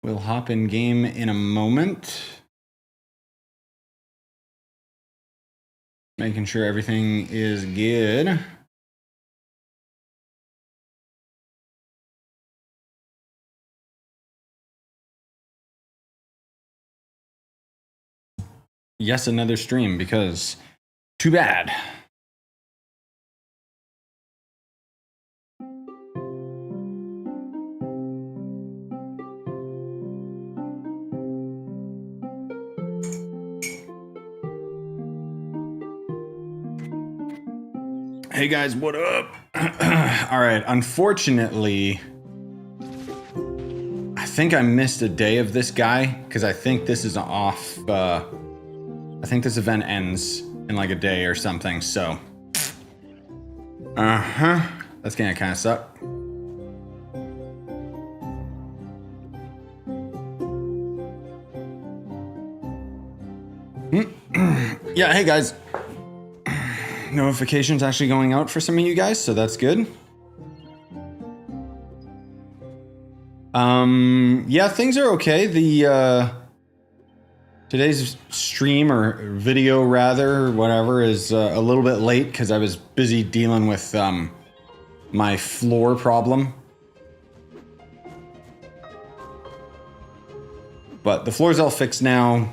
We'll hop in game in a moment. Making sure everything is good. Yes, another stream, because too bad. Hey guys, what up? All right, unfortunately, I think I missed a day of this guy because I think this is off. I think this event ends in like a day or something. So, that's gonna kind of suck. Yeah, hey guys. Notifications actually going out for some of you guys, so that's good. Yeah, things are okay. The today's stream or video rather, or whatever, is a little bit late because I was busy dealing with my floor problem. But the floor's all fixed now.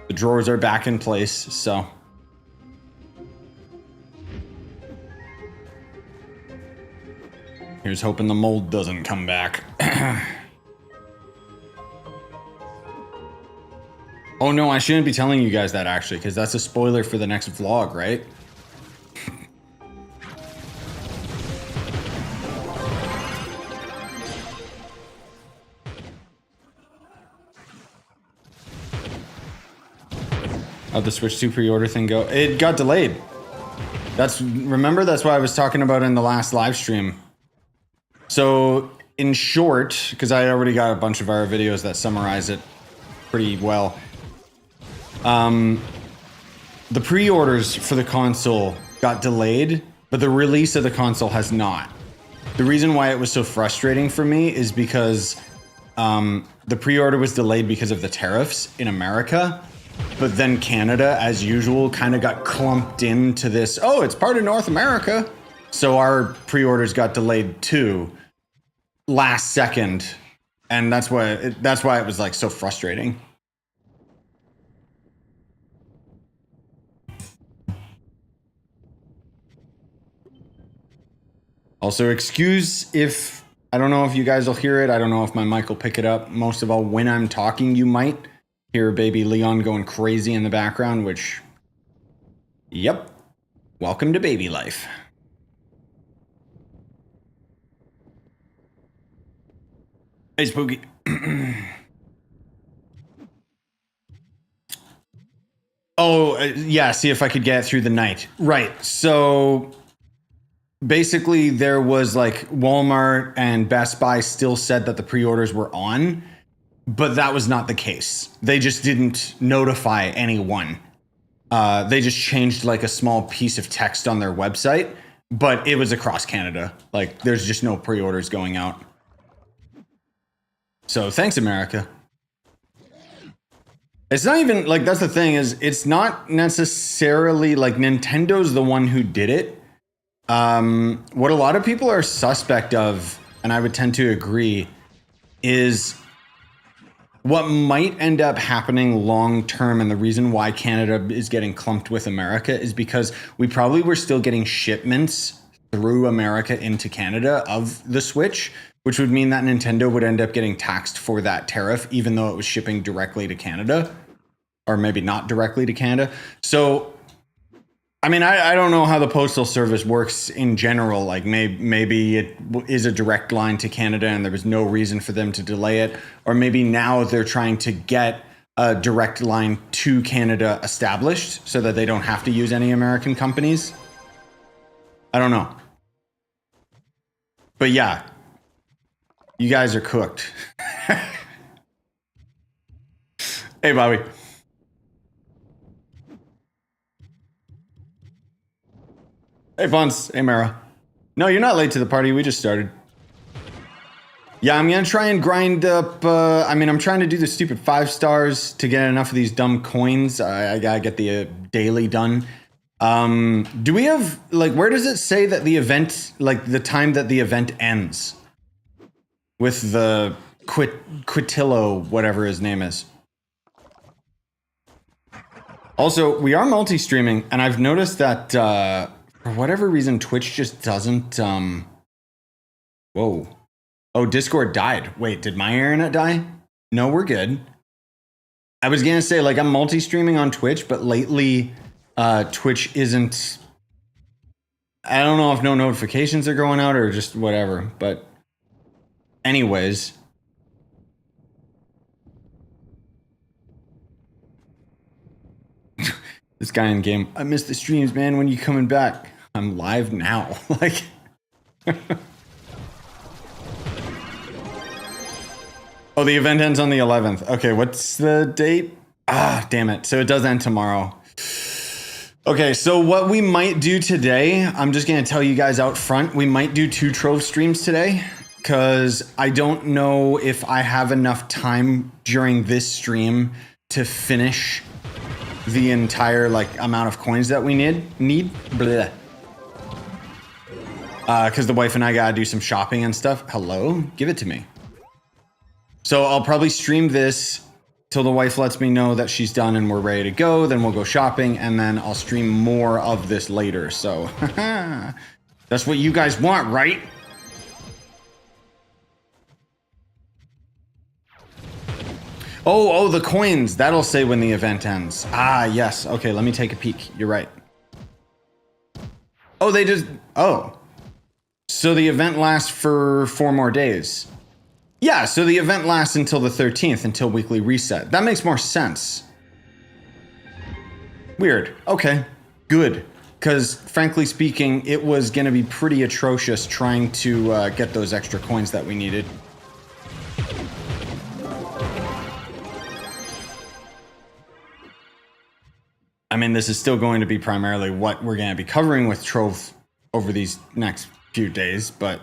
The drawers are back in place, so. Here's hoping the mold doesn't come back. Oh no, I shouldn't be telling you guys that actually, because that's a spoiler for the next vlog, right? How'd the Switch 2 pre-order thing go? It got delayed. Remember, that's what I was talking about in the last live stream. So, in short, because I already got a bunch of our videos that summarize it pretty well. The pre-orders for the console got delayed, but the release of the console has not. The reason why it was so frustrating for me is because the pre-order was delayed because of the tariffs in America, but then Canada, as usual, kind of got clumped into this, oh, it's part of North America. So our pre-orders got delayed too, last second, and that's why it was like so frustrating. Also, excuse if, I don't know if you guys will hear it. I don't know if my mic will pick it up. Most of all, when I'm talking, you might hear baby Leon going crazy in the background, which, yep, welcome to baby life. Hey, Spooky. Oh, yeah, see if I could get through the night. Right, so basically there was like Walmart and Best Buy still said that the pre-orders were on, but that was not the case. They just didn't notify anyone. They just changed like a small piece of text on their website, but it was across Canada. Like there's just no pre-orders going out. So thanks, America. It's not even like, that's the thing, is it's not necessarily like Nintendo's the one who did it. What a lot of people are suspect of, and I would tend to agree, is what might end up happening long term, and the reason why Canada is getting clumped with America is because we probably were still getting shipments through America into Canada of the Switch, which would mean that Nintendo would end up getting taxed for that tariff, even though it was shipping directly to Canada, or maybe not directly to Canada. So, I mean, I don't know how the postal service works in general. Like maybe it is a direct line to Canada and there was no reason for them to delay it. Or maybe now they're trying to get a direct line to Canada established so that they don't have to use any American companies. I don't know. But yeah, you guys are cooked. Hey, Bobby. Hey, Buns. Hey, Mara. No, you're not late to the party. We just started. Yeah, I'm gonna try and grind up. I mean, I'm trying to do the stupid 5 stars to get enough of these dumb coins. I gotta get the daily done. Do we have, like, where does it say that the event, like the time that the event ends? With the Quitillo, whatever his name is. Also, we are multi-streaming, and I've noticed that for whatever reason, Twitch just doesn't. Whoa. Oh, Discord died. Wait, did my internet die? No, we're good. I was gonna say, like, I'm multi-streaming on Twitch, but lately, Twitch isn't. I don't know if no notifications are going out or just whatever, but anyways. This guy in game, I missed the streams, man. When you coming back? I'm live now. Like. Oh, the event ends on the 11th. Okay, what's the date? Ah, damn it. So it does end tomorrow. Okay, so what we might do today, I'm just going to tell you guys out front, we might do 2 Trove streams today, because I don't know if I have enough time during this stream to finish the entire, like, amount of coins that we need. Blah. Because the wife and I got to do some shopping and stuff. Hello? Give it to me. So I'll probably stream this till the wife lets me know that she's done and we're ready to go. Then we'll go shopping, and then I'll stream more of this later. So that's what you guys want, right? Oh, the coins. That'll say when the event ends. Ah, yes. Okay, let me take a peek. You're right. Oh, they just... Oh. So the event lasts for 4 more days. Yeah, so the event lasts until the 13th, until weekly reset. That makes more sense. Weird. Okay, good. Because, frankly speaking, it was going to be pretty atrocious trying to get those extra coins that we needed. I mean, this is still going to be primarily what we're going to be covering with Trove over these next few days, but...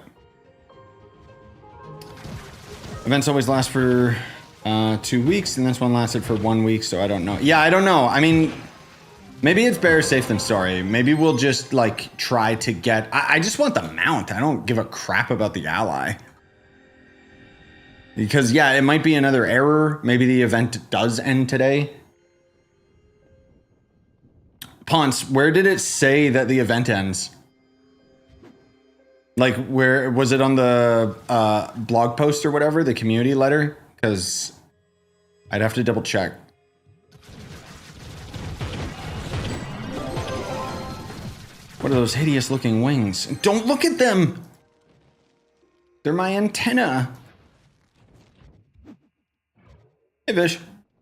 Events always last for 2 weeks, and this one lasted for 1 week, so I don't know. Yeah, I don't know. I mean, maybe it's better safe than sorry. Maybe we'll just, like, try to get... I just want the mount. I don't give a crap about the ally. Because, yeah, it might be another error. Maybe the event does end today. Ponce, where did it say that the event ends? Like, where was it on the blog post or whatever, the community letter? Because I'd have to double check. What are those hideous looking wings? Don't look at them! They're my antenna. Hey, Vish.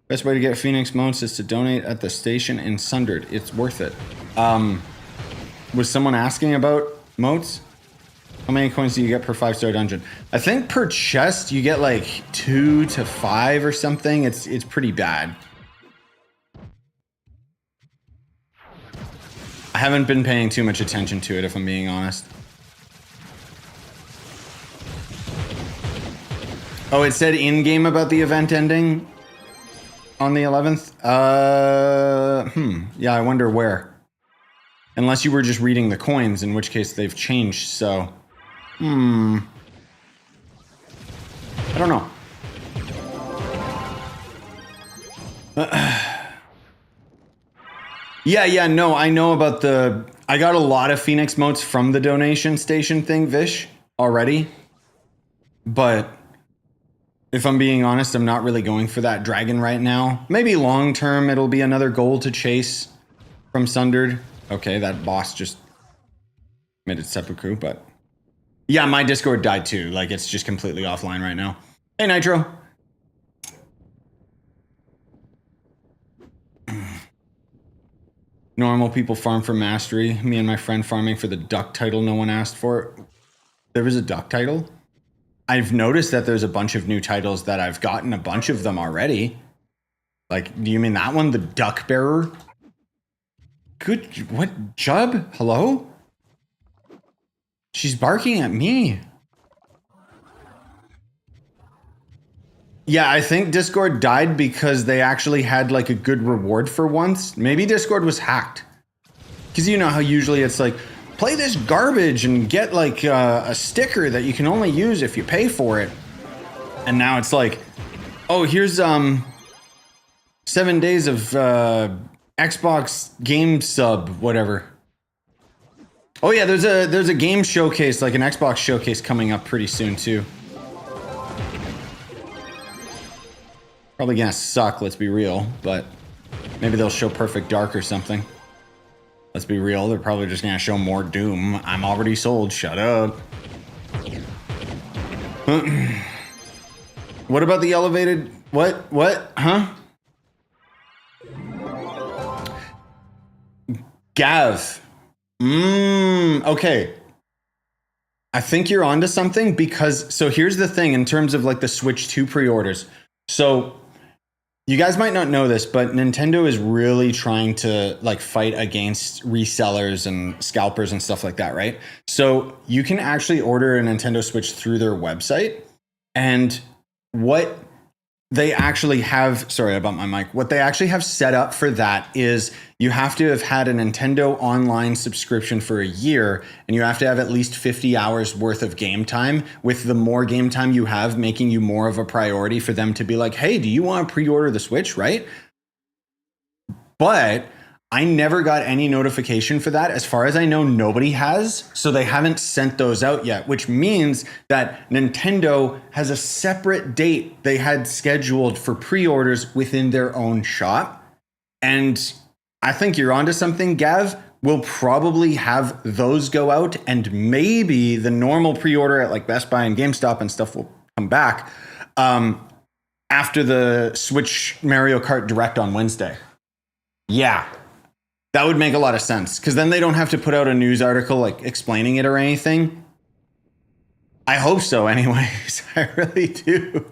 Best way to get Phoenix motes is to donate at the station in Sundered. It's worth it. Was someone asking about motes? How many coins do you get per 5-star dungeon? I think per chest you get like 2 to 5 or something. It's pretty bad. I haven't been paying too much attention to it, if I'm being honest. Oh, it said in-game about the event ending on the 11th? Yeah, I wonder where. Unless you were just reading the coins, in which case they've changed, so... I don't know. Yeah, no, I know about the... I got a lot of Phoenix motes from the donation station thing, Vish, already. But if I'm being honest, I'm not really going for that dragon right now. Maybe long term it'll be another goal to chase from Sundered. Okay, that boss just made it seppuku, but... Yeah, my Discord died too. Like, it's just completely offline right now. Hey, Nitro. Normal people farm for mastery. Me and my friend farming for the duck title no one asked for. There was a duck title? I've noticed that there's a bunch of new titles that I've gotten a bunch of them already. Like, do you mean that one? The Duck Bearer? Good, what, Jub? Hello? She's barking at me. Yeah, I think Discord died because they actually had like a good reward for once. Maybe Discord was hacked. Because you know how usually it's like, play this garbage and get like a sticker that you can only use if you pay for it. And now it's like, oh, here's 7 days of Xbox game sub, whatever. Oh yeah, there's a game showcase, like an Xbox showcase coming up pretty soon too. Probably gonna suck, let's be real, but maybe they'll show Perfect Dark or something. Let's be real, they're probably just gonna show more Doom. I'm already sold, shut up. What about the elevated, what, huh? Gav. Okay. I think you're onto something because, so here's the thing in terms of like the Switch 2 pre-orders. So you guys might not know this, but Nintendo is really trying to like fight against resellers and scalpers and stuff like that, right? So you can actually order a Nintendo Switch through their website, and what they actually have, sorry about my mic, what they actually have set up for that is you have to have had a Nintendo Online subscription for a year, and you have to have at least 50 hours worth of game time, with the more game time you have making you more of a priority for them to be like, hey, do you want to pre-order the Switch, right? But I never got any notification for that. As far as I know, nobody has. So they haven't sent those out yet, which means that Nintendo has a separate date they had scheduled for pre-orders within their own shop. And I think you're onto something, Gav. We'll probably have those go out, and maybe the normal pre-order at like Best Buy and GameStop and stuff will come back after the Switch Mario Kart Direct on Wednesday. Yeah. That would make a lot of sense, because then they don't have to put out a news article like explaining it or anything. I hope so anyways. I really do.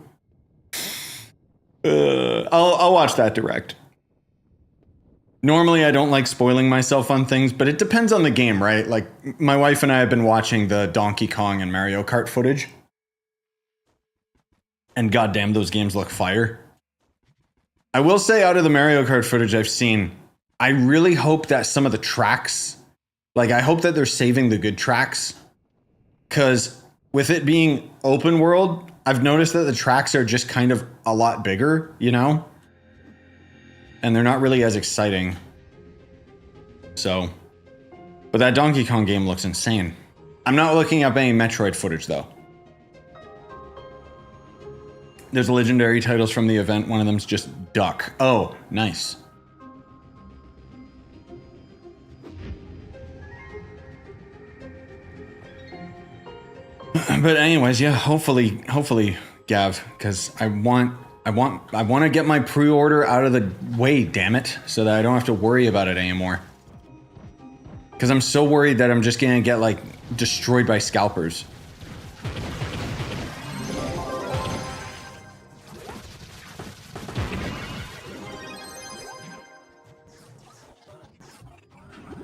I'll watch that Direct. Normally I don't like spoiling myself on things, but it depends on the game, right? Like my wife and I have been watching the Donkey Kong and Mario Kart footage. And goddamn, those games look fire. I will say, out of the Mario Kart footage I've seen, I really hope that some of the tracks, like I hope that they're saving the good tracks, because with it being open world, I've noticed that the tracks are just kind of a lot bigger, you know? And they're not really as exciting. So, but that Donkey Kong game looks insane. I'm not looking up any Metroid footage though. There's legendary titles from the event. One of them's just Duck. Oh, nice. But anyways, yeah, hopefully, Gav, because I want to get my pre-order out of the way, damn it, so that I don't have to worry about it anymore. Because I'm so worried that I'm just gonna get like destroyed by scalpers.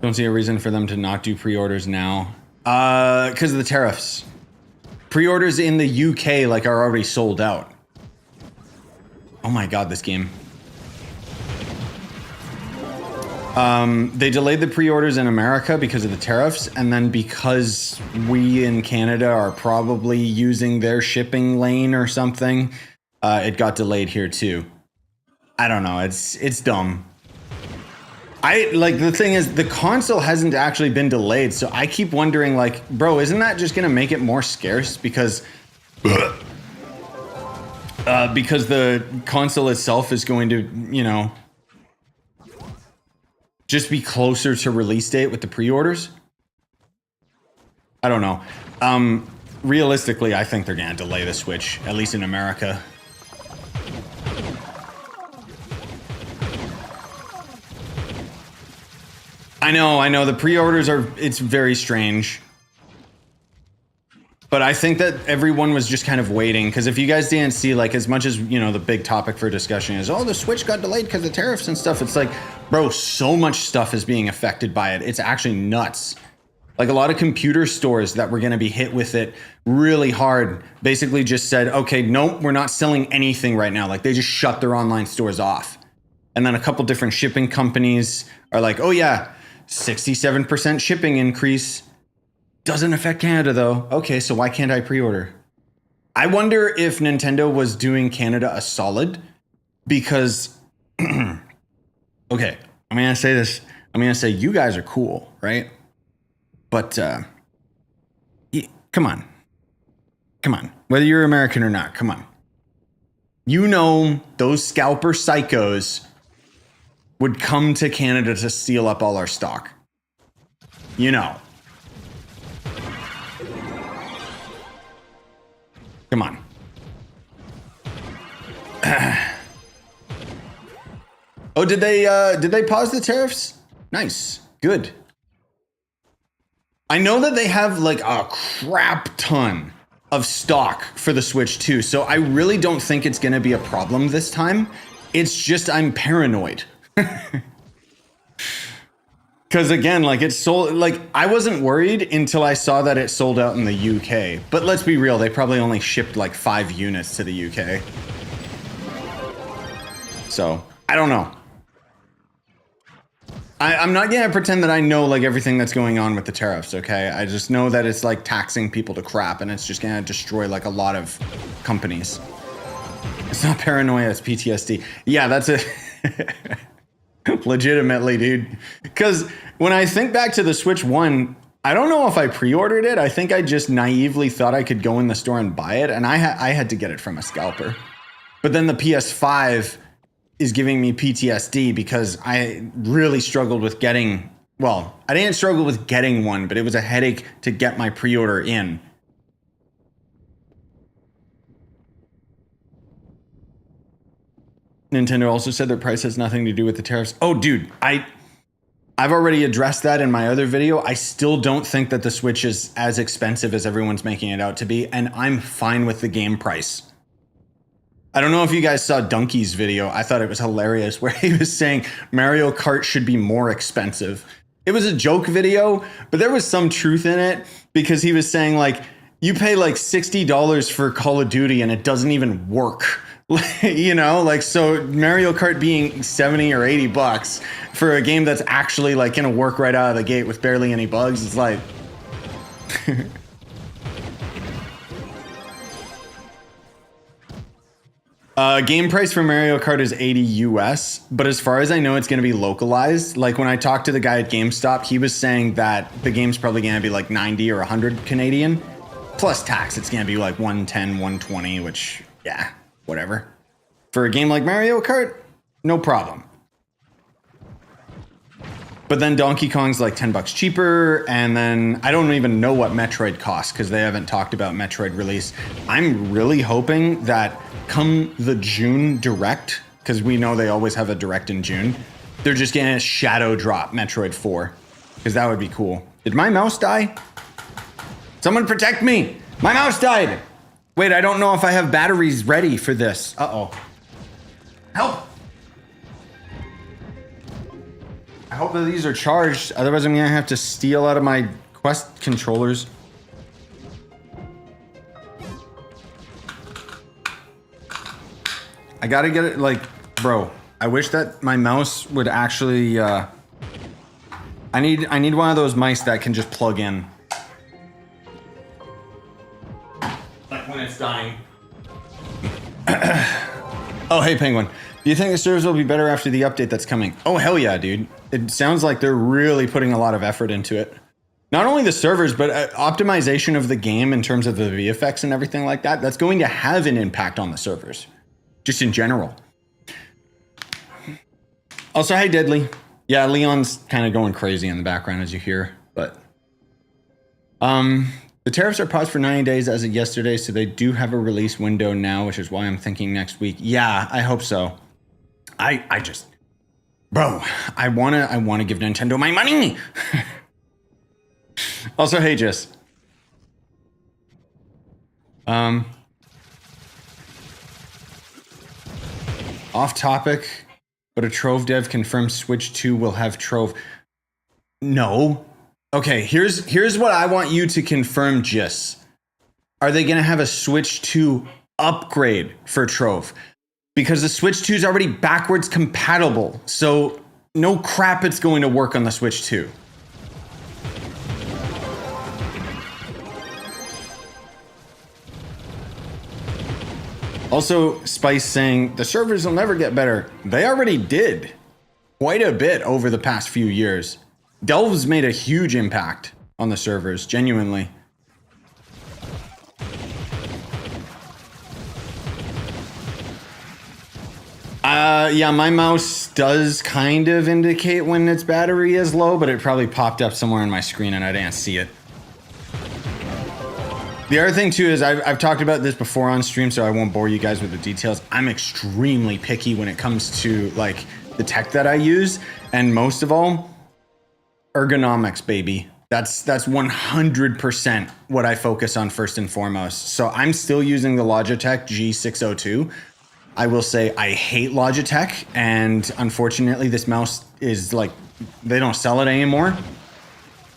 Don't see a reason for them to not do pre-orders now. Because of the tariffs. Pre-orders in the UK like are already sold out. Oh my god, this game. They delayed the pre-orders in America because of the tariffs, and then because we in Canada are probably using their shipping lane or something, it got delayed here too. I don't know, it's dumb. The thing is, the console hasn't actually been delayed, so I keep wondering, like, bro, isn't that just gonna make it more scarce because the console itself is going to, you know, just be closer to release date with the pre-orders? I don't know. Realistically, I think they're gonna delay the Switch, at least in America. I know, the pre-orders it's very strange. But I think that everyone was just kind of waiting, because if you guys didn't see, like, as much as, you know, the big topic for discussion is, oh, the Switch got delayed because of tariffs and stuff. It's like, bro, so much stuff is being affected by it. It's actually nuts. Like a lot of computer stores that were going to be hit with it really hard basically just said, okay, nope, we're not selling anything right now. Like they just shut their online stores off. And then a couple different shipping companies are like, oh yeah, 67% shipping increase. Doesn't affect Canada though. Okay, so why can't I pre-order? I wonder if Nintendo was doing Canada a solid because, okay, I'm going to say this. I'm going to say you guys are cool, right? But come on. Whether you're American or not, come on. You know those scalper psychos would come to Canada to steal up all our stock. You know. Come on. Oh, did they pause the tariffs? Nice. Good. I know that they have like a crap ton of stock for the Switch too, so I really don't think it's going to be a problem this time. It's just I'm paranoid. Because again, like it's sold, like I wasn't worried until I saw that it sold out in the UK. But let's be real, they probably only shipped like 5 units to the UK. So I don't know. I'm not gonna pretend that I know like everything that's going on with the tariffs, okay? I just know that it's like taxing people to crap and it's just gonna destroy like a lot of companies. It's not paranoia, it's PTSD. Yeah, that's it. Legitimately, dude. Because when I think back to the Switch 1, I don't know if I pre-ordered it. I think I just naively thought I could go in the store and buy it, and I had to get it from a scalper. But then the PS5 is giving me PTSD because I really struggled with getting, well, I didn't struggle with getting one, but it was a headache to get my pre-order in. Nintendo also said their price has nothing to do with the tariffs. Oh, dude, I've already addressed that in my other video. I still don't think that the Switch is as expensive as everyone's making it out to be, and I'm fine with the game price. I don't know if you guys saw Donkey's video. I thought it was hilarious where he was saying Mario Kart should be more expensive. It was a joke video, but there was some truth in it because he was saying like, you pay like $60 for Call of Duty and it doesn't even work. You know, like, so Mario Kart being 70 or 80 bucks for a game that's actually like gonna work right out of the gate with barely any bugs, it's like game price for Mario Kart is 80 US, but as far as I know, it's going to be localized. Like when I talked to the guy at GameStop, he was saying that the game's probably going to be like 90 or 100 Canadian plus tax. It's going to be like 110, 120, which, yeah, whatever. For a game like Mario Kart, no problem. But then Donkey Kong's like 10 bucks cheaper. And then I don't even know what Metroid costs because they haven't talked about Metroid release. I'm really hoping that come the June Direct, because we know they always have a Direct in June, they're just gonna shadow drop Metroid 4, because that would be cool. Did my mouse die? Someone protect me! My mouse died! Wait, I don't know if I have batteries ready for this. Uh-oh. Help! I hope that these are charged, otherwise I'm gonna have to steal out of my Quest controllers. I gotta get it, like, bro, I wish that my mouse would actually, I need one of those mice that can just plug in. Like when it's dying. Oh, hey, Penguin. Do you think the servers will be better after the update that's coming? Oh, hell yeah, dude. It sounds like they're really putting a lot of effort into it. Not only the servers, but optimization of the game in terms of the VFX and everything like that, that's going to have an impact on the servers. Just in general. Also, hi, Deadly. Yeah, Leon's kind of going crazy in the background, as you hear. But the tariffs are paused for 90 days as of yesterday, so they do have a release window now, which is why I'm thinking next week. Yeah, I hope so. I just, bro, I wanna give Nintendo my money. Also, hey, Jess. Off topic, but a Trove dev confirmed Switch 2 will have Trove. No, Okay, here's what I want you to confirm, Jis. Are they going to have a Switch 2 upgrade for Trove? Because the Switch 2 is already backwards compatible. So no crap, it's going to work on the Switch 2. Also, Spice saying the servers will never get better. They already did quite a bit over the past few years. Delve's made a huge impact on the servers, genuinely. Yeah, my mouse does kind of indicate when its battery is low, but it probably popped up somewhere on my screen and I didn't see it. The other thing too is I've talked about this before on stream, so I won't bore you guys with the details. I'm extremely picky when it comes to like the tech that I use, and most of all, ergonomics, baby. That's 100% what I focus on first and foremost. So I'm still using the Logitech G602. I will say I hate Logitech, and unfortunately this mouse is like, they don't sell it anymore.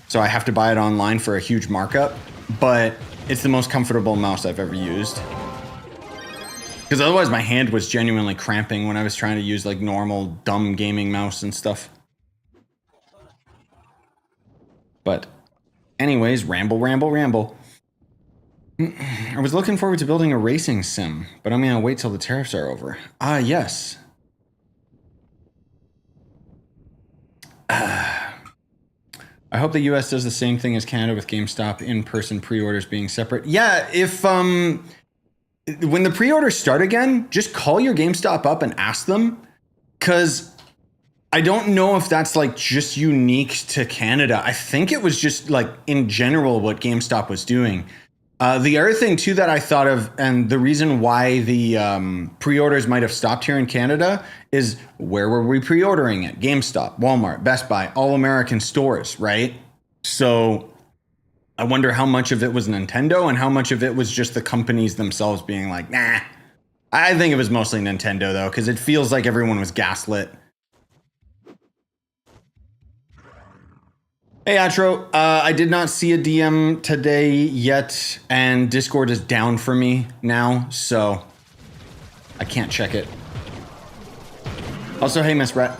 So I have to buy it online for a huge markup, but it's the most comfortable mouse I've ever used. Because otherwise my hand was genuinely cramping when I was trying to use like normal dumb gaming mouse and stuff. But anyways, ramble. I was looking forward to building a racing sim, but I'm gonna wait till the tariffs are over. Ah, yes. I hope the US does the same thing as Canada with GameStop in-person pre-orders being separate. Yeah, if when the pre-orders start again, just call your GameStop up and ask them, because I don't know if that's like just unique to Canada. I think it was just like in general what GameStop was doing. The other thing too that I thought of, and the reason why the pre-orders might have stopped here in Canada, is where were we pre-ordering it? GameStop, Walmart, Best Buy, all American stores, right? So I wonder how much of it was Nintendo and how much of it was just the companies themselves being like, nah. I think it was mostly Nintendo though, because it feels like everyone was gaslit. Hey, Atro, I did not see a DM today yet, and Discord is down for me now, so I can't check it. Also, hey, Miss Rhett.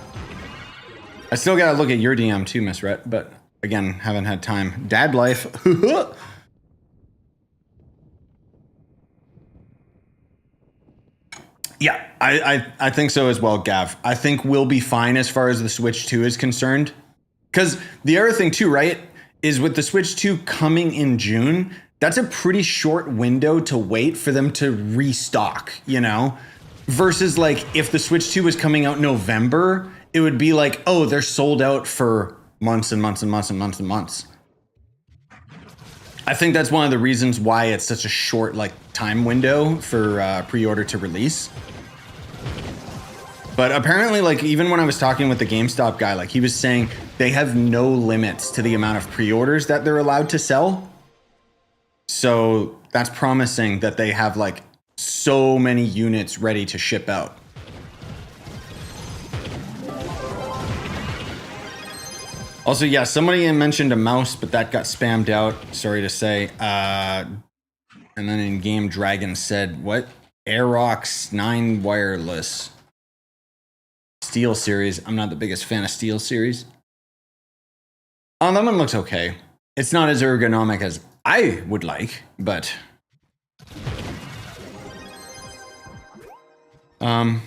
I still gotta look at your DM too, Miss Rhett, but again, haven't had time. Dad life. Yeah, I think so as well, Gav. I think we'll be fine as far as the Switch 2 is concerned. Because the other thing too, right, is with the Switch 2 coming in June, that's a pretty short window to wait for them to restock, you know? Versus like if the Switch 2 was coming out November, it would be like, oh, they're sold out for months and months and months and months and months. I think that's one of the reasons why it's such a short like time window for pre-order to release. But apparently, like, even when I was talking with the GameStop guy, like, he was saying they have no limits to the amount of pre-orders that they're allowed to sell. So that's promising that they have, like, so many units ready to ship out. Also, yeah, somebody mentioned a mouse, but that got spammed out, sorry to say. And then in-game Dragon said, what? Aerox 9 wireless. Steel series. I'm not the biggest fan of Steel series. Oh, that one looks okay. It's not as ergonomic as I would like, but oh,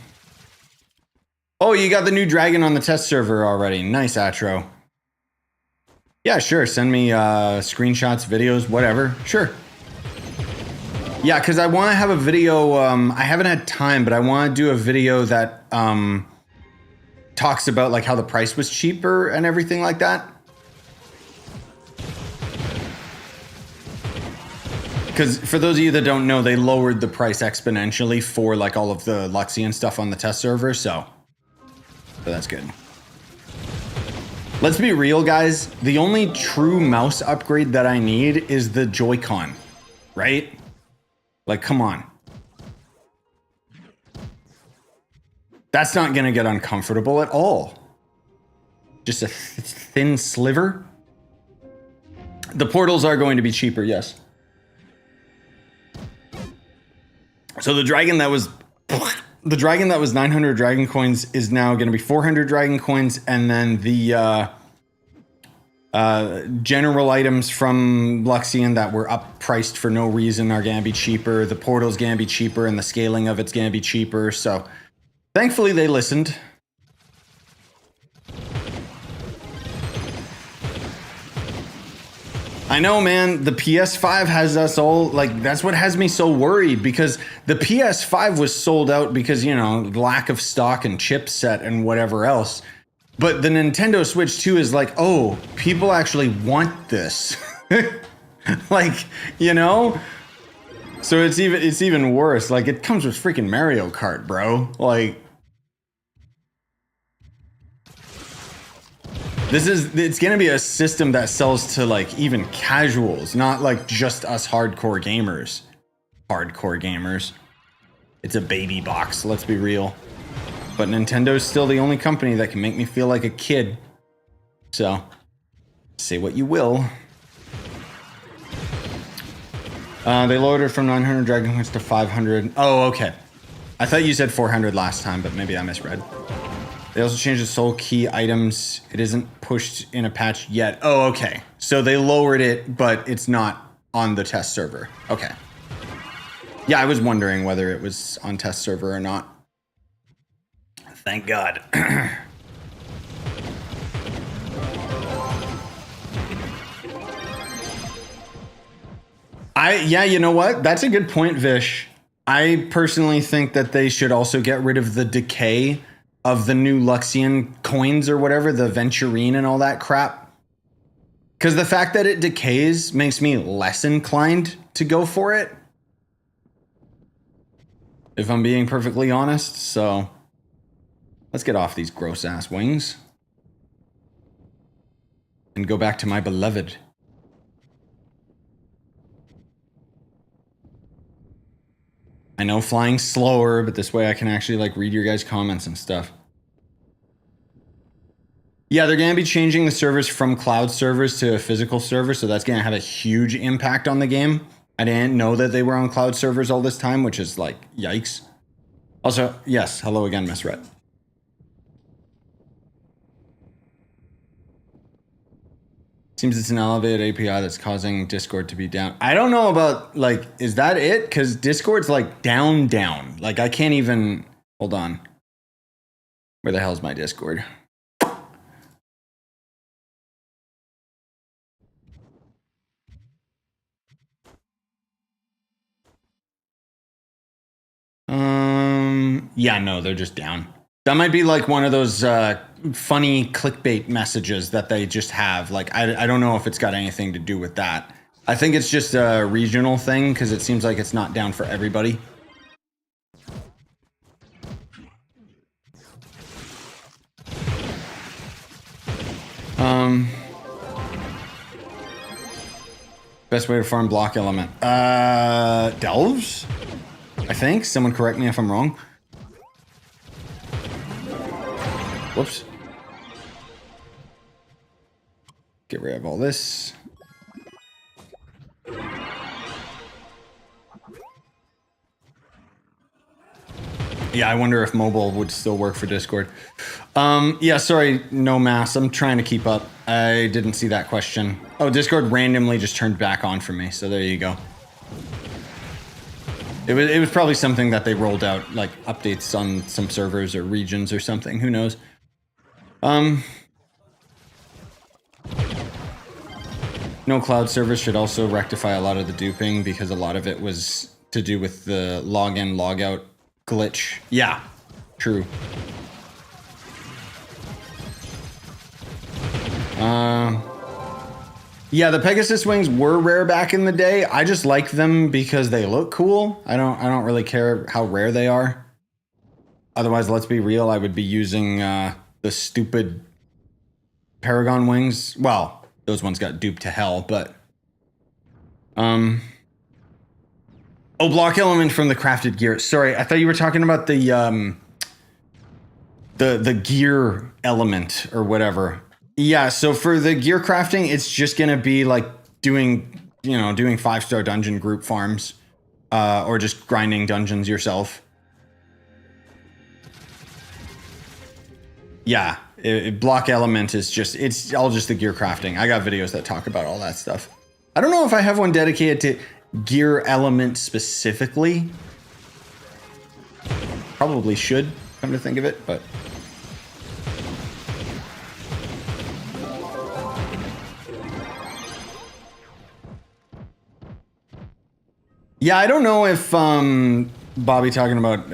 you got the new Dragon on the test server already. Nice, Atro. Yeah, sure. Send me screenshots, videos, whatever. Sure. Yeah, because I want to have a video. I haven't had time, but I want to do a video that talks about like how the price was cheaper and everything like that. Because for those of you that don't know, they lowered the price exponentially for like all of the Luxian stuff on the test server, so that's good. Let's be real, guys. The only true mouse upgrade that I need is the Joy-Con, right? Like, come on. That's not gonna get uncomfortable at all. Just a thin sliver. The portals are going to be cheaper, yes. So the dragon that was 900 dragon coins is now going to be 400 dragon coins, and then the general items from Luxian that were up priced for no reason are going to be cheaper. The portal's going to be cheaper, and the scaling of it's going to be cheaper. So thankfully they listened. I know, man, the PS5 has us all, like, that's what has me so worried, because the PS5 was sold out because, you know, lack of stock and chipset and whatever else. But the Nintendo Switch 2 is like, oh, people actually want this. Like, you know? So it's even worse. Like, it comes with freaking Mario Kart, bro. Like, it's gonna be a system that sells to, like, even casuals, not like just us hardcore gamers. Hardcore gamers. It's a baby box, let's be real. But Nintendo's still the only company that can make me feel like a kid. So, say what you will. They lowered it from 900 Dragon Quest to 500. Oh, okay. I thought you said 400 last time, but maybe I misread. They also changed the soul key items. It isn't pushed in a patch yet. Oh, okay. So they lowered it, but it's not on the test server. Okay. Yeah, I was wondering whether it was on test server or not. Thank God. Yeah, you know what? That's a good point, Vish. I personally think that they should also get rid of the decay of the new Luxian coins or whatever, the Venturine and all that crap. Because the fact that it decays makes me less inclined to go for it, if I'm being perfectly honest. So let's get off these gross ass wings and go back to my beloved. I know flying's slower, but this way I can actually, like, read your guys' comments and stuff. Yeah, they're going to be changing the servers from cloud servers to a physical server, so that's going to have a huge impact on the game. I didn't know that they were on cloud servers all this time, which is, like, yikes. Also, yes, hello again, Miss Red. Seems it's an elevated API that's causing Discord to be down. I don't know about, like, is that it? Because Discord's, like, down. Like, I can't even... Hold on. Where the hell's my Discord? Yeah, no, they're just down. That might be, like, one of those funny clickbait messages that they just have. Like, I don't know if it's got anything to do with that. I think it's just a regional thing, because it seems like it's not down for everybody. Best way to farm block element. Delves? I think. Someone correct me if I'm wrong. Whoops. Get rid of all this. Yeah, I wonder if mobile would still work for Discord. Yeah, sorry, no mass. I'm trying to keep up. I didn't see that question. Oh, Discord randomly just turned back on for me, so there you go. It was probably something that they rolled out, like updates on some servers or regions or something. Who knows? No cloud servers should also rectify a lot of the duping, because a lot of it was to do with the login, logout glitch. Yeah, true. Yeah, the Pegasus wings were rare back in the day. I just like them because they look cool. I don't really care how rare they are. Otherwise, let's be real, I would be using the stupid Paragon wings. Well, those ones got duped to hell, but oh, block element from the crafted gear. Sorry, I thought you were talking about the gear element or whatever. Yeah, so for the gear crafting, it's just gonna be like doing 5-star dungeon group farms, or just grinding dungeons yourself. Yeah, block element is it's all just the gear crafting. I got videos that talk about all that stuff. I don't know if I have one dedicated to gear element specifically. Probably should, come to think of it, but. Yeah, I don't know if Bobby talking about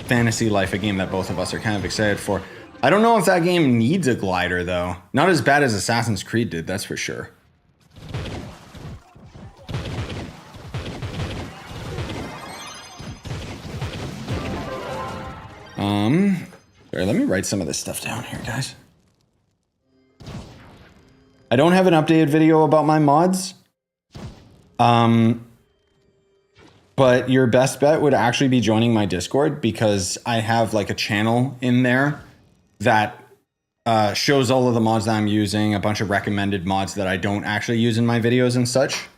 Fantasy Life, a game that both of us are kind of excited for. I don't know if that game needs a glider, though. Not as bad as Assassin's Creed did, that's for sure. Sorry, let me write some of this stuff down here, guys. I don't have an updated video about my mods. But your best bet would actually be joining my Discord, because I have like a channel in there that shows all of the mods that I'm using, a bunch of recommended mods that I don't actually use in my videos and such.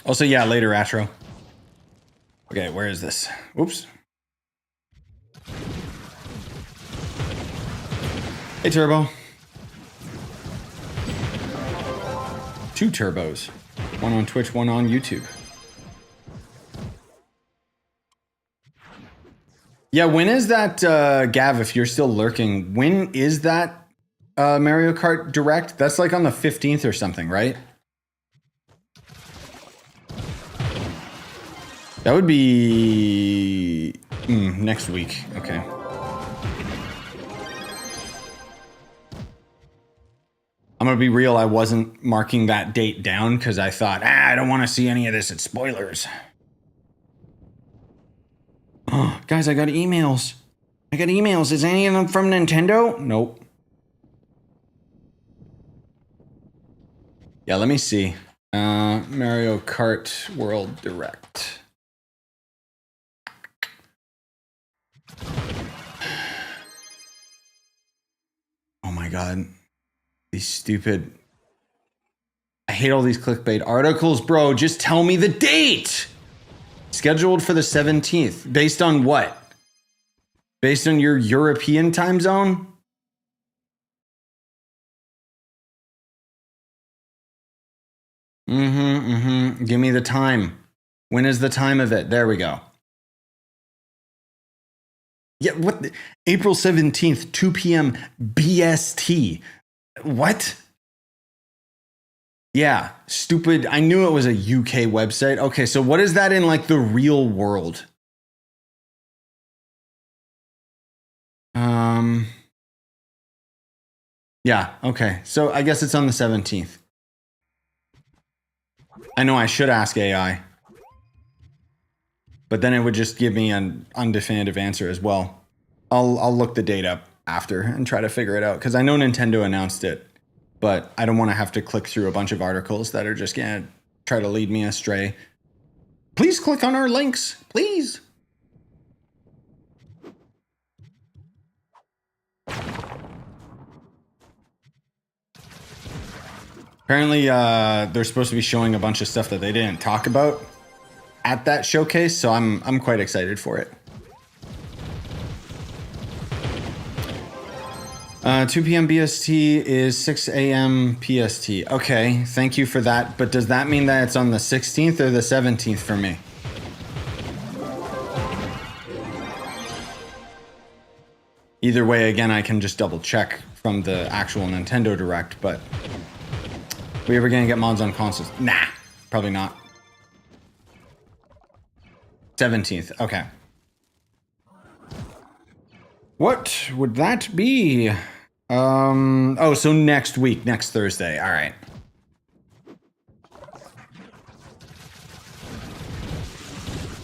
Also, yeah, later, Astro. Okay, where is this? Oops. Hey, Turbo. 2 turbos. One on Twitch, one on YouTube. Yeah, when is that, Gav, if you're still lurking, when is that Mario Kart Direct? That's like on the 15th or something, right? That would be next week. Okay. I'm gonna be real, I wasn't marking that date down because I thought, I don't want to see any of this. It's spoilers. Oh, guys, I got emails. Is any of them from Nintendo? Nope. Yeah, let me see. Mario Kart World Direct. Oh my god. These stupid... I hate all these clickbait articles, bro. Just tell me the date! Scheduled for the 17th. Based on what? Based on your European time zone? Give me the time. When is the time of it? There we go. Yeah, what? April 17th, 2 p.m. BST. What? Yeah, stupid. I knew it was a UK website. Okay, so what is that in like the real world? Yeah, okay. So I guess it's on the 17th. I know I should ask AI. But then it would just give me an undefinitive answer as well. I'll look the date up after and try to figure it out, because I know Nintendo announced it, but I don't want to have to click through a bunch of articles that are just going to try to lead me astray. Please click on our links, please. Apparently, they're supposed to be showing a bunch of stuff that they didn't talk about at that showcase, so I'm quite excited for it. 2 p.m. BST is 6 a.m. PST. Okay, thank you for that. But does that mean that it's on the 16th or the 17th for me? Either way, again, I can just double check from the actual Nintendo Direct, but we ever gonna get mods on consoles? Nah, probably not. 17th, okay. What would that be? Oh, so next week, next Thursday. All right.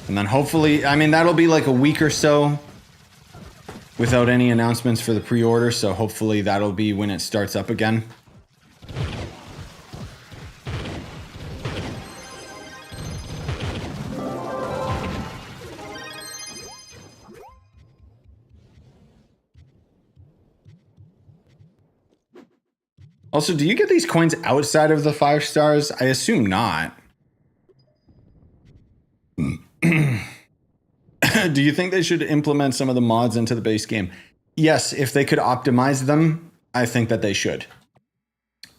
And then hopefully, I mean, that'll be like a week or so without any announcements for the pre-order. So hopefully that'll be when it starts up again. Also, do you get these coins outside of the 5 stars? I assume not. Do you think they should implement some of the mods into the base game? Yes, if they could optimize them, I think that they should.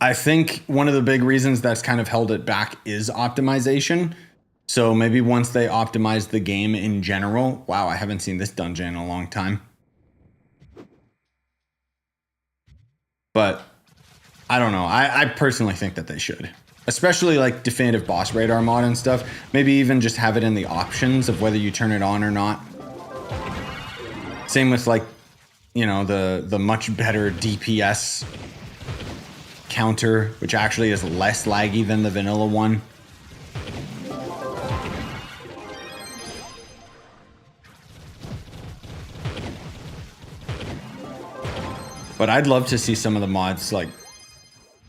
I think one of the big reasons that's kind of held it back is optimization. So maybe once they optimize the game in general. Wow, I haven't seen this dungeon in a long time. But I don't know. I personally think that they should. Especially like definitive boss radar mod and stuff. Maybe even just have it in the options of whether you turn it on or not. Same with like, you know, the much better DPS counter, which actually is less laggy than the vanilla one. But I'd love to see some of the mods like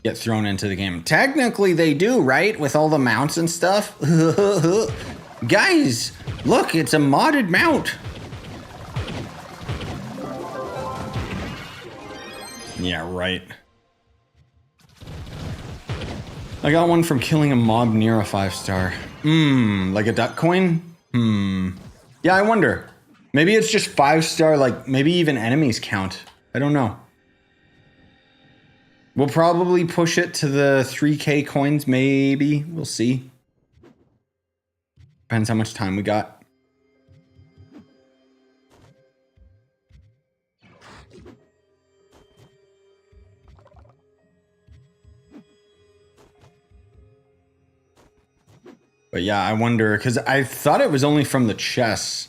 get thrown into the game. Technically they do, right? With all the mounts and stuff. Guys, look, it's a modded mount. Yeah, right. I got one from killing a mob near a 5 star. Like a duck coin? Yeah, I wonder. Maybe it's just 5 star, like maybe even enemies count. I don't know. We'll probably push it to the 3K coins, maybe. We'll see. Depends how much time we got. But yeah, I wonder, because I thought it was only from the chests.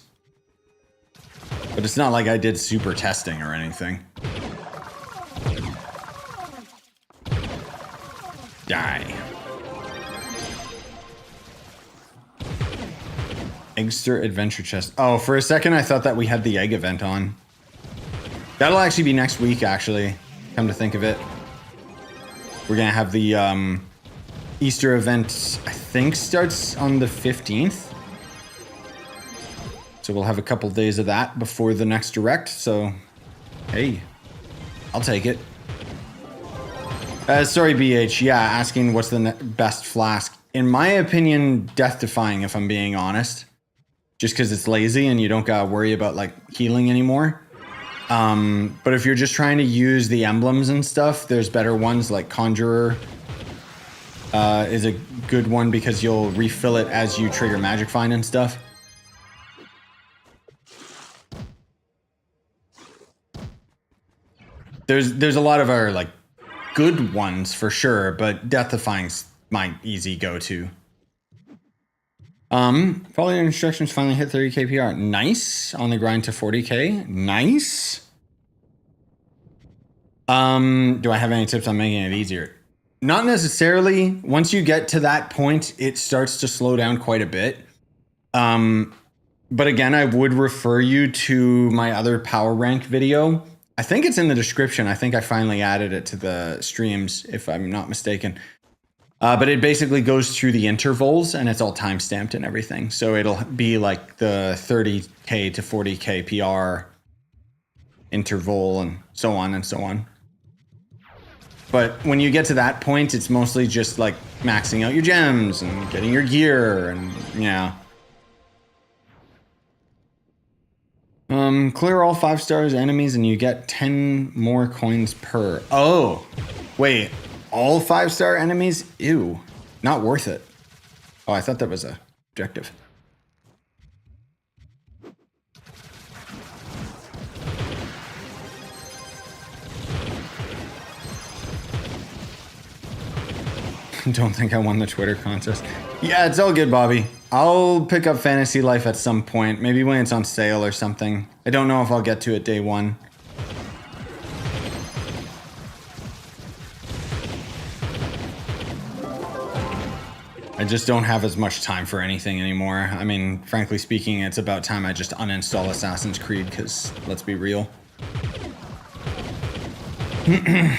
But it's not like I did super testing or anything. Die. Eggster Adventure Chest. Oh, for a second I thought that we had the egg event on. That'll actually be next week, actually. Come to think of it. We're gonna have the Easter event, I think starts on the 15th. So we'll have a couple days of that before the next direct, so hey, I'll take it. Sorry, BH. Yeah, asking what's the best flask. In my opinion, Death Defying, if I'm being honest. Just because it's lazy and you don't gotta worry about like healing anymore. But if you're just trying to use the emblems and stuff, there's better ones like Conjurer is a good one because you'll refill it as you trigger Magic Find and stuff. There's a lot of our like good ones for sure, but Death Defying's my easy go-to. Follow your instructions, finally hit 30k PR. Nice. On the grind to 40k. Nice. Do I have any tips on making it easier? Not necessarily. Once you get to that point, it starts to slow down quite a bit. But again, I would refer you to my other power rank video. I think it's in the description. I think I finally added it to the streams, if I'm not mistaken. But it basically goes through the intervals, and it's all time-stamped and everything. So it'll be like the 30k to 40k PR interval and so on and so on. But when you get to that point, it's mostly just like maxing out your gems and getting your gear and yeah. Clear all 5 stars enemies and you get 10 more coins per. Oh, wait, all 5-star enemies? Ew, not worth it. Oh, I thought that was a objective. Don't think I won the Twitter contest. Yeah, it's all good, Bobby. I'll pick up Fantasy Life at some point. Maybe when it's on sale or something. I don't know if I'll get to it day one. I just don't have as much time for anything anymore. I mean, frankly speaking, it's about time I just uninstall Assassin's Creed, because let's be real. Hey,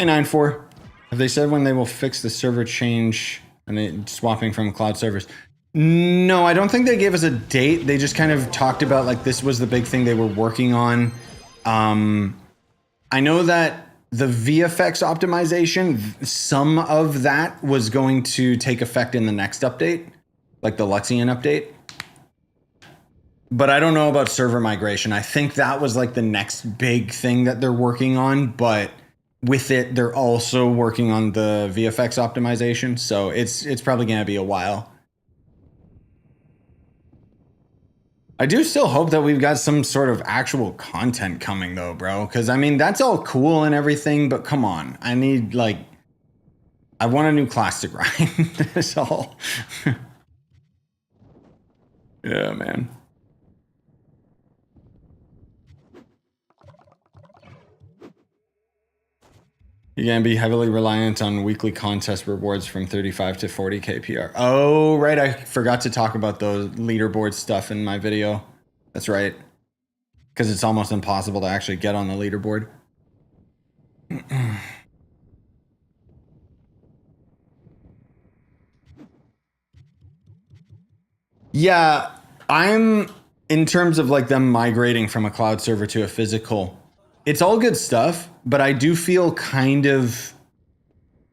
9-4. Have they said when they will fix the server change and they swapping from cloud servers? No, I don't think they gave us a date. They just kind of talked about like this was the big thing they were working on. I know that the VFX optimization, some of that was going to take effect in the next update, like the Luxian update. But I don't know about server migration. I think that was like the next big thing that they're working on, but with it, they're also working on the VFX optimization. So it's probably going to be a while. I do still hope that we've got some sort of actual content coming though, bro. Because I mean, that's all cool and everything, but come on. I need like, I want a new class to grind. That's all. Yeah, man. You're going to be heavily reliant on weekly contest rewards from 35 to 40k PR. Oh, right. I forgot to talk about those leaderboard stuff in my video. That's right. Because it's almost impossible to actually get on the leaderboard. Yeah, I'm, in terms of like them migrating from a cloud server to a physical, it's all good stuff, but I do feel kind of,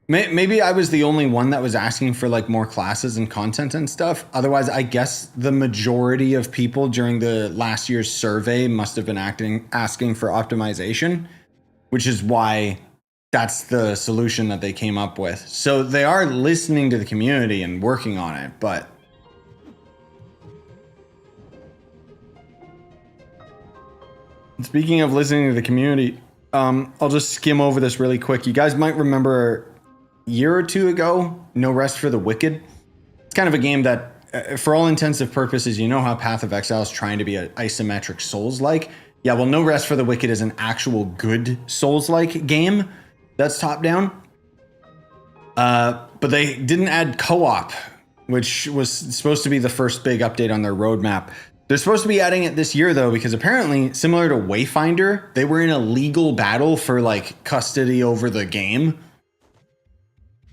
maybe I was the only one that was asking for like more classes and content and stuff. Otherwise, I guess the majority of people during the last year's survey must have been asking for optimization, which is why that's the solution that they came up with. So they are listening to the community and working on it, but speaking of listening to the community, I'll just skim over this really quick. You guys might remember a year or two ago, No Rest for the Wicked. It's kind of a game that, for all intensive purposes, you know how Path of Exile is trying to be an isometric Souls-like? Yeah, well, No Rest for the Wicked is an actual good Souls-like game that's top-down. But they didn't add co-op, which was supposed to be the first big update on their roadmap. They're supposed to be adding it this year, though, because apparently, similar to Wayfinder, they were in a legal battle for, like, custody over the game.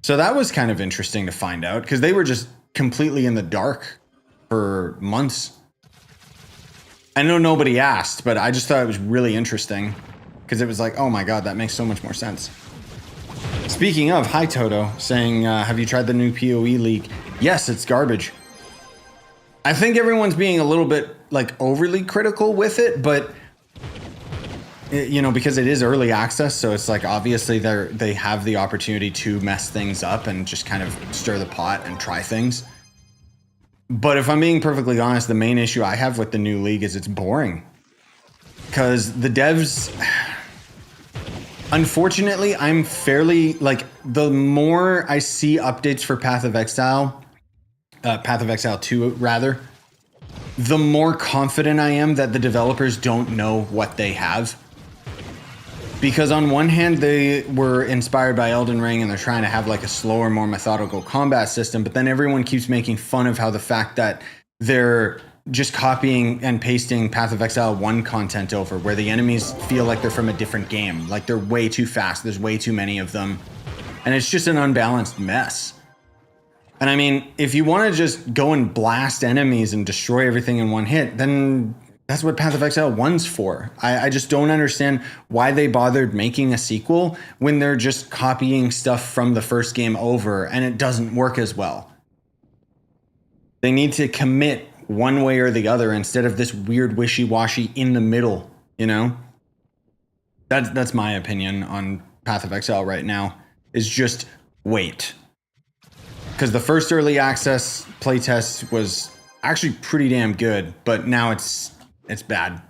So that was kind of interesting to find out, because they were just completely in the dark for months. I know nobody asked, but I just thought it was really interesting, because it was like, oh my god, that makes so much more sense. Speaking of, hi Toto, saying, have you tried the new PoE leak? Yes, it's garbage. I think everyone's being a little bit like overly critical with it, but you know, because it is early access, so it's like obviously they have the opportunity to mess things up and just kind of stir the pot and try things. But if I'm being perfectly honest, the main issue I have with the new league is it's boring. Because the devs, unfortunately, I'm fairly like, the more I see updates for Path of Exile 2 rather, the more confident I am that the developers don't know what they have. Because on one hand, they were inspired by Elden Ring and they're trying to have like a slower, more methodical combat system, but then everyone keeps making fun of how the fact that they're just copying and pasting Path of Exile 1 content over, where the enemies feel like they're from a different game. Like they're way too fast, there's way too many of them, and it's just an unbalanced mess. And I mean, if you want to just go and blast enemies and destroy everything in one hit, then that's what Path of Exile 1's for. I just don't understand why they bothered making a sequel when they're just copying stuff from the first game over and it doesn't work as well. They need to commit one way or the other instead of this weird wishy-washy in the middle, you know? That's my opinion on Path of Exile right now, is just wait. Because the first early access playtest was actually pretty damn good, but now it's bad.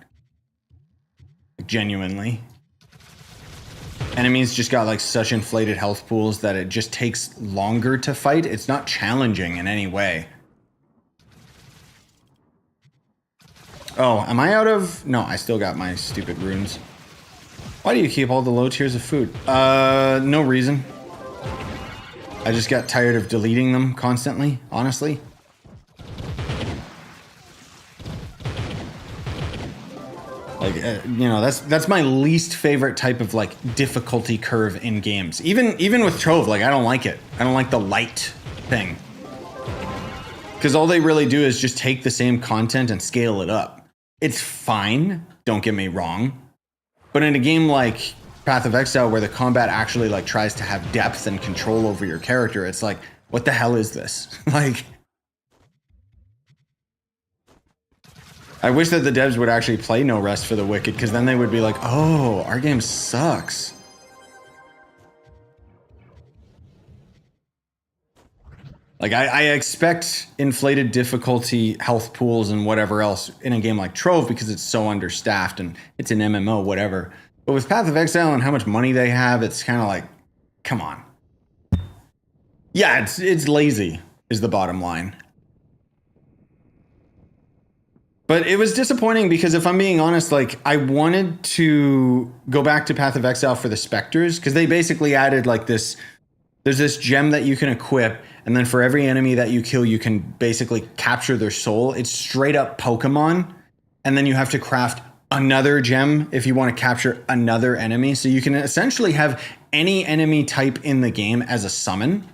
Genuinely. Enemies just got like such inflated health pools that it just takes longer to fight. It's not challenging in any way. Oh, am I out of... No, I still got my stupid runes. Why do you keep all the low tiers of food? No reason. I just got tired of deleting them constantly, honestly. Like, you know, that's my least favorite type of like difficulty curve in games. Even with Trove, like I don't like it. I don't like the light thing. Because all they really do is just take the same content and scale it up. It's fine, don't get me wrong. But in a game like Path of Exile, where the combat actually like tries to have depth and control over your character, it's like, what the hell is this? Like, I wish that the devs would actually play No Rest for the Wicked, because then they would be like, oh, our game sucks. Like, I expect inflated difficulty, health pools, and whatever else in a game like Trove because it's so understaffed and it's an MMO, whatever. But with Path of Exile and how much money they have, it's kind of like, come on. Yeah, it's lazy is the bottom line. But it was disappointing because if I'm being honest, like I wanted to go back to Path of Exile for the Spectres because they basically added like this, there's this gem that you can equip and then for every enemy that you kill, you can basically capture their soul. It's straight up Pokemon. And then you have to craft another gem if you want to capture another enemy. So you can essentially have any enemy type in the game as a summon.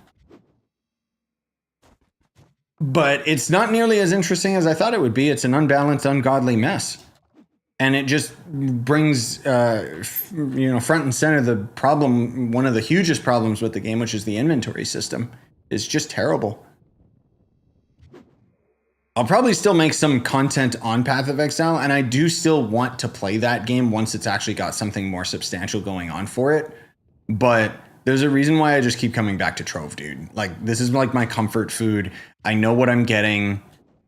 But it's not nearly as interesting as I thought it would be. It's an unbalanced, ungodly mess. And it just brings, front and center the problem, one of the hugest problems with the game, which is the inventory system. It's just terrible. I'll probably still make some content on Path of Exile, and I do still want to play that game once it's actually got something more substantial going on for it. But there's a reason why I just keep coming back to Trove, dude. Like, this is like my comfort food. I know what I'm getting.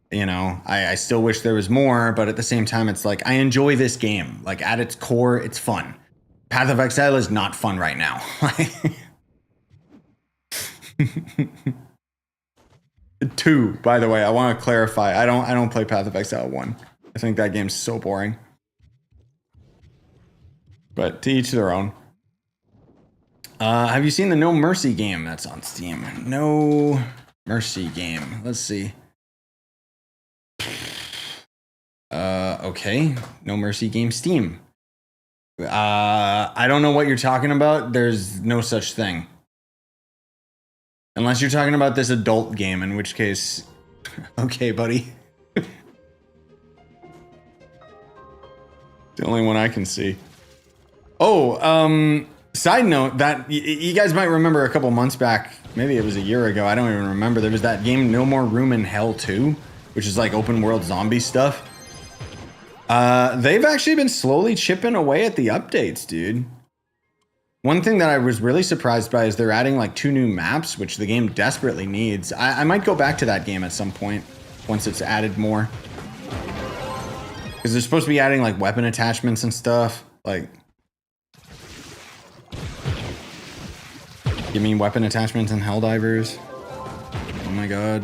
You know, I still wish there was more, but at the same time, it's like, I enjoy this game. Like, at its core, it's fun. Path of Exile is not fun right now. 2, by the way, I want to clarify. I don't play Path of Exile 1. I think that game's so boring. But to each their own. Have you seen the No Mercy game that's on Steam? No Mercy game. Let's see. Okay. No Mercy game Steam. I don't know what you're talking about. There's no such thing. Unless you're talking about this adult game, in which case, okay, buddy. The only one I can see. Oh, side note, that you guys might remember a couple months back, maybe it was a year ago, I don't even remember, there was that game No More Room in Hell 2, which is like open world zombie stuff. They've actually been slowly chipping away at the updates, dude. One thing that I was really surprised by is they're adding like 2 new maps, which the game desperately needs. I might go back to that game at some point once it's added more. Because they're supposed to be adding like weapon attachments and stuff. Like, you mean weapon attachments in Helldivers? Oh my god.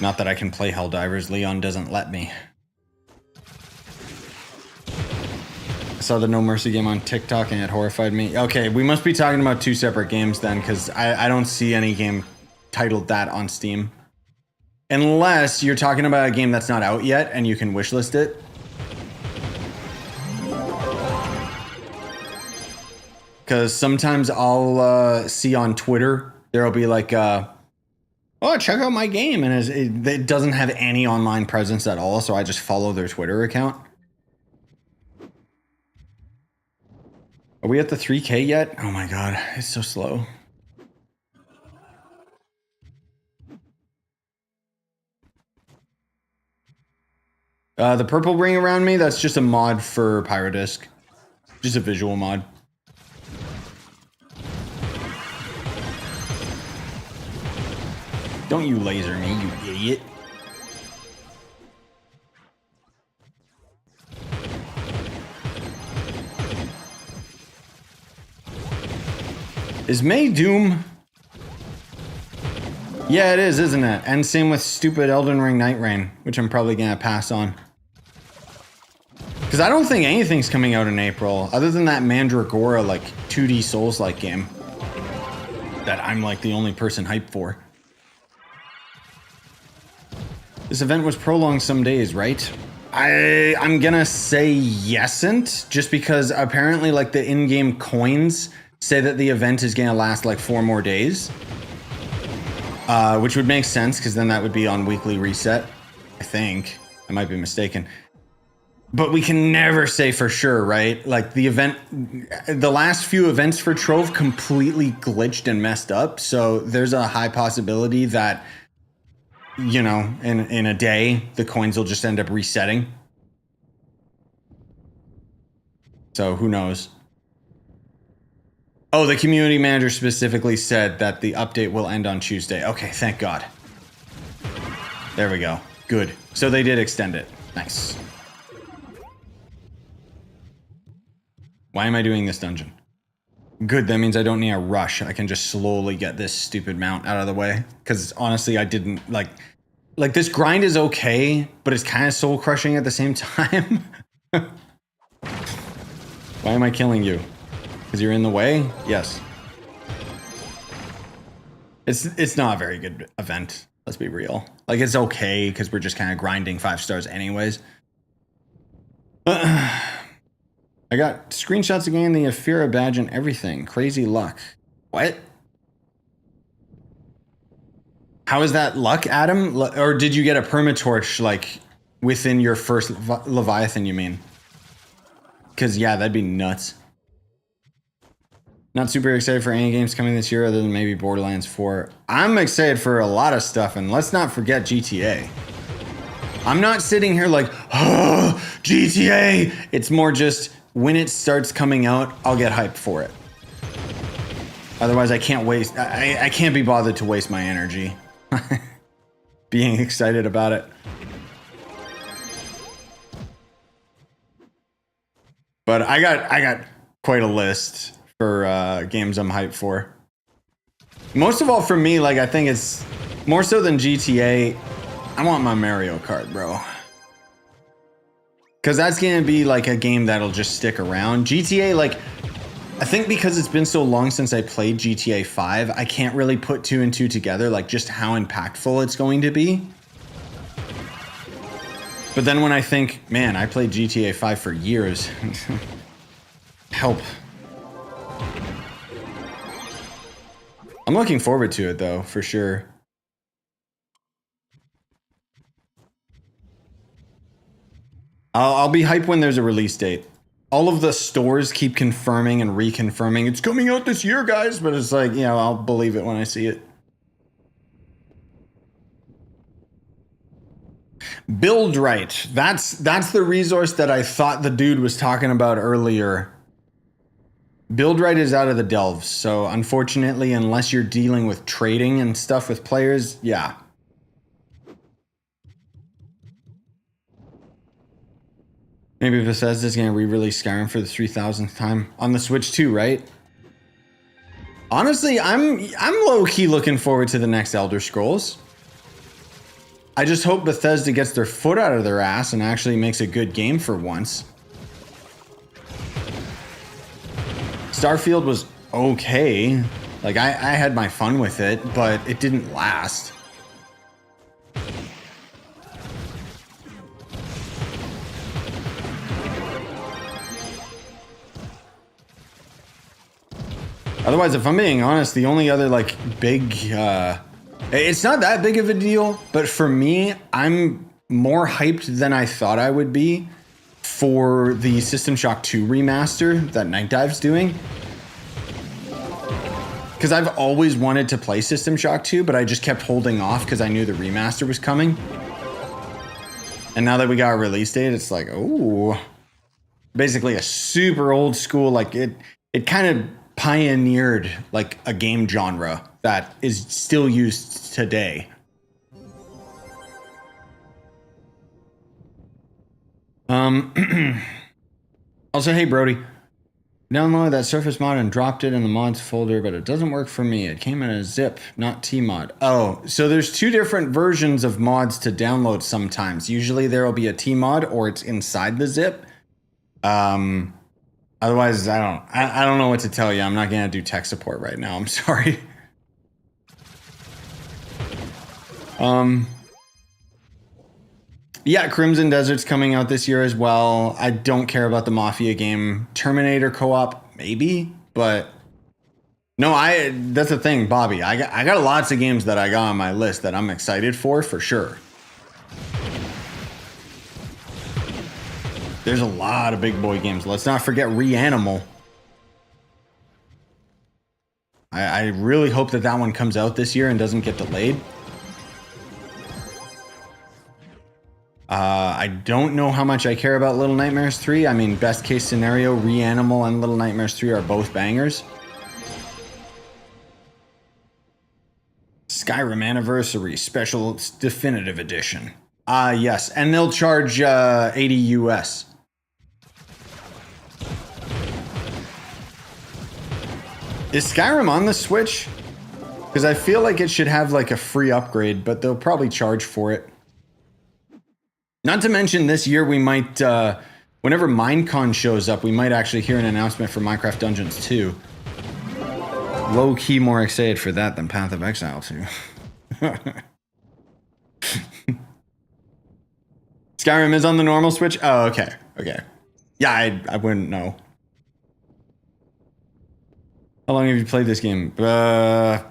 Not that I can play Helldivers, Leon doesn't let me. I saw the No Mercy game on TikTok and it horrified me. Okay, we must be talking about 2 separate games then, because I don't see any game titled that on Steam. Unless you're talking about a game that's not out yet and you can wishlist it. Because sometimes I'll see on Twitter, there'll be like, oh, check out my game. And it doesn't have any online presence at all, so I just follow their Twitter account. Are we at the 3K yet? Oh my god, it's so slow. The purple ring around me, that's just a mod for Pyrodisc. Just a visual mod. Don't you laser me, you idiot. Is May Doom? Yeah, it is, isn't it? And same with stupid Elden Ring Night Rain, which I'm probably gonna pass on. Because I don't think anything's coming out in April, other than that Mandragora, like, 2D Souls-like game. That I'm, like, the only person hyped for. This event was prolonged some days, right? I'm gonna say yesn't, just because apparently, like, the in-game coins say that the event is gonna last like 4 more days, which would make sense because then that would be on weekly reset. I think I might be mistaken. but we can never say for sure, right? Like the last few events for Trove completely glitched and messed up. So there's a high possibility that, you know, in a day, the coins will just end up resetting. So who knows? Oh, the community manager specifically said that the update will end on Tuesday. Okay, thank God. There we go. Good. So they did extend it. Nice. Why am I doing this dungeon? Good, that means I don't need a rush. I can just slowly get this stupid mount out of the way. Because honestly, I didn't like this grind is okay, but it's kind of soul crushing at the same time. Why am I killing you? Because you're in the way? Yes. It's not a very good event. Let's be real. Like, it's okay because we're just kind of grinding 5 stars anyways. I got screenshots again, the Afira badge and everything. Crazy luck. What? How is that luck, Adam? Or did you get a permatorch, like, within your first Leviathan, you mean? Because, yeah, that'd be nuts. Not super excited for any games coming this year other than maybe Borderlands 4. I'm excited for a lot of stuff, and let's not forget GTA. I'm not sitting here like, oh, GTA! It's more just, when it starts coming out, I'll get hyped for it. Otherwise, I can't waste, I can't be bothered to waste my energy being excited about it. But I got quite a list for games I'm hyped for. Most of all for me, like, I think it's more so than GTA. I want my Mario Kart, bro. Because that's going to be like a game that'll just stick around. GTA, like, I think because it's been so long since I played GTA 5, I can't really put 2 and 2 together, like just how impactful it's going to be. But then when I think, man, I played GTA 5 for years. Help. I'm looking forward to it though, for sure. I'll be hyped when there's a release date. All of the stores keep confirming and reconfirming it's coming out this year, guys, but it's like, you know, I'll believe it when I see it. Build right. That's the resource that I thought the dude was talking about earlier. Build right is out of the delves, so unfortunately, unless you're dealing with trading and stuff with players, yeah. Maybe Bethesda's gonna re-release Skyrim for the 3000th time on the Switch too, right? Honestly, I'm low-key looking forward to the next Elder Scrolls. I just hope Bethesda gets their foot out of their ass and actually makes a good game for once. Starfield was okay. Like, I had my fun with it, but it didn't last. Otherwise, if I'm being honest, the only other, like, big, it's not that big of a deal, but for me, I'm more hyped than I thought I would be for the System Shock 2 remaster that Night Dive's doing. Because I've always wanted to play System Shock 2, but I just kept holding off because I knew the remaster was coming. And now that we got a release date, it's like, oh, basically a super old school, like it kind of pioneered like a game genre that is still used today. Also, hey Brody, downloaded that Surface mod and dropped it in the mods folder, but it doesn't work for me. It came in a zip, not Tmod. Oh, so there's 2 different versions of mods to download sometimes. Usually there will be a Tmod or it's inside the zip. Otherwise, I don't know what to tell you. I'm not gonna do tech support right now. I'm sorry. Yeah, Crimson Desert's coming out this year as well. I don't care about the Mafia game. Terminator co-op, maybe, but no, that's the thing, Bobby. I got lots of games that I got on my list that I'm excited for sure. There's a lot of big boy games. Let's not forget Reanimal. I really hope that that one comes out this year and doesn't get delayed. I don't know how much I care about Little Nightmares 3. I mean, best case scenario, Reanimal and Little Nightmares 3 are both bangers. Skyrim Anniversary Special Definitive Edition. Yes, and they'll charge 80 US. Is Skyrim on the Switch? Because I feel like it should have like a free upgrade, but they'll probably charge for it. Not to mention this year we might, whenever Minecon shows up, we might actually hear an announcement for Minecraft Dungeons 2. Low-key more excited for that than Path of Exile 2. Skyrim is on the normal Switch? Oh, okay. Okay. Yeah, I wouldn't know. How long have you played this game? I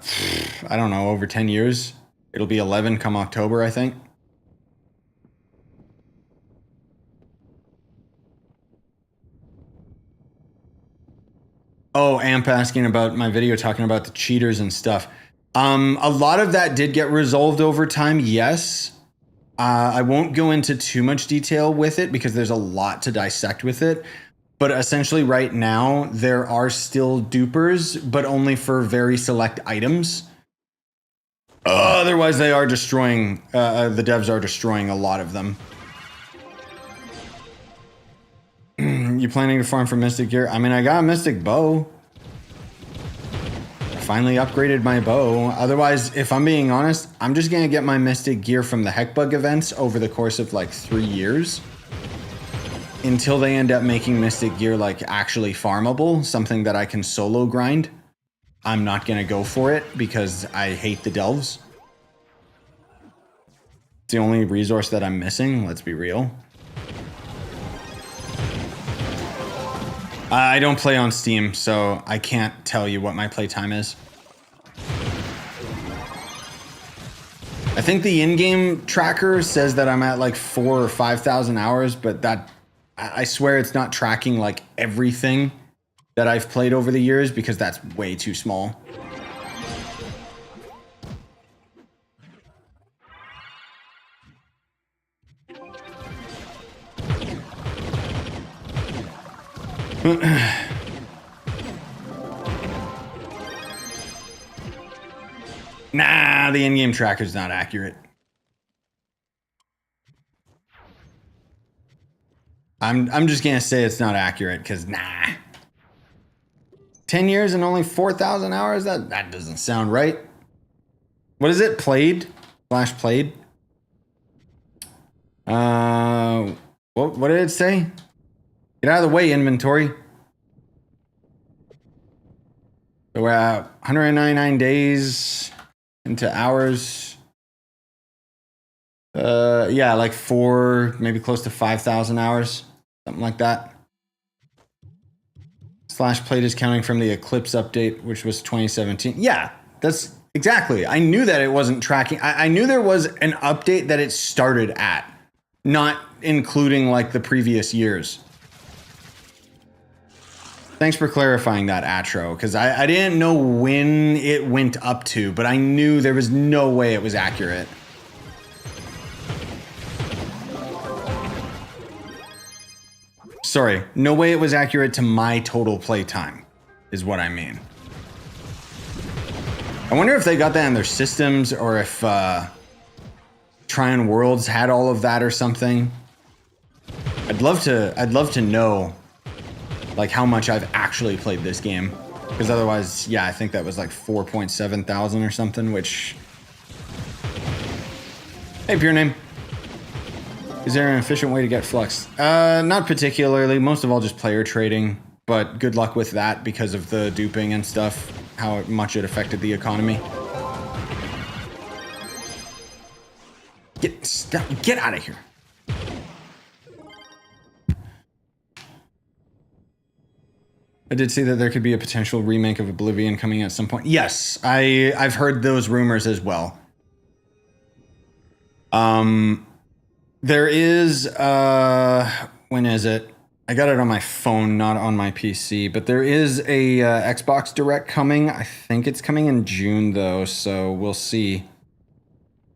don't know, over 10 years. It'll be 11 come October, I think. Oh, Amp asking about my video talking about the cheaters and stuff. A lot of that did get resolved over time, yes. I won't go into too much detail with it because there's a lot to dissect with it. But essentially right now, there are still dupers, but only for very select items. Otherwise, they are destroying, the devs are destroying a lot of them. You planning to farm for Mystic Gear? I mean, I got a Mystic Bow. I finally upgraded my bow. Otherwise, if I'm being honest, I'm just gonna get my Mystic Gear from the Heckbug events over the course of like 3 years. Until they end up making Mystic Gear like actually farmable, something that I can solo grind. I'm not gonna go for it because I hate the delves. It's the only resource that I'm missing, let's be real. I don't play on Steam, so I can't tell you what my playtime is. I think the in-game tracker says that I'm at like 4,000 or 5,000 hours, but that, I swear it's not tracking like everything that I've played over the years because that's way too small. Nah, the in-game tracker's not accurate. I'm just gonna say it's not accurate because nah. 10 years and only 4,000 hours? That doesn't sound right. What is it? Played? / played? What did it say? Get out of the way, inventory. So we're at 199 days into hours. Yeah, like 4, maybe close to 5,000 hours. Something like that. / played is counting from the Eclipse update, which was 2017. Yeah, that's exactly. I knew that it wasn't tracking. I knew there was an update that it started at, not including like the previous years. Thanks for clarifying that, Atro, because I didn't know when it went up to, but I knew there was no way it was accurate. Sorry, no way it was accurate to my total play time, is what I mean. I wonder if they got that in their systems or if Tryon Worlds had all of that or something. I'd love to know like how much I've actually played this game. Because otherwise, yeah, I think that was like 4.7 thousand or something, which... Hey, Pure Name. Is there an efficient way to get flux? Not particularly. Most of all just player trading. But good luck with that because of the duping and stuff. How much it affected the economy. Get out of here. I did see that there could be a potential remake of Oblivion coming at some point. Yes, I've heard those rumors as well. There is, When is it? I got it on my phone, not on my PC. But there is a Xbox Direct coming. I think it's coming in June, though, so we'll see.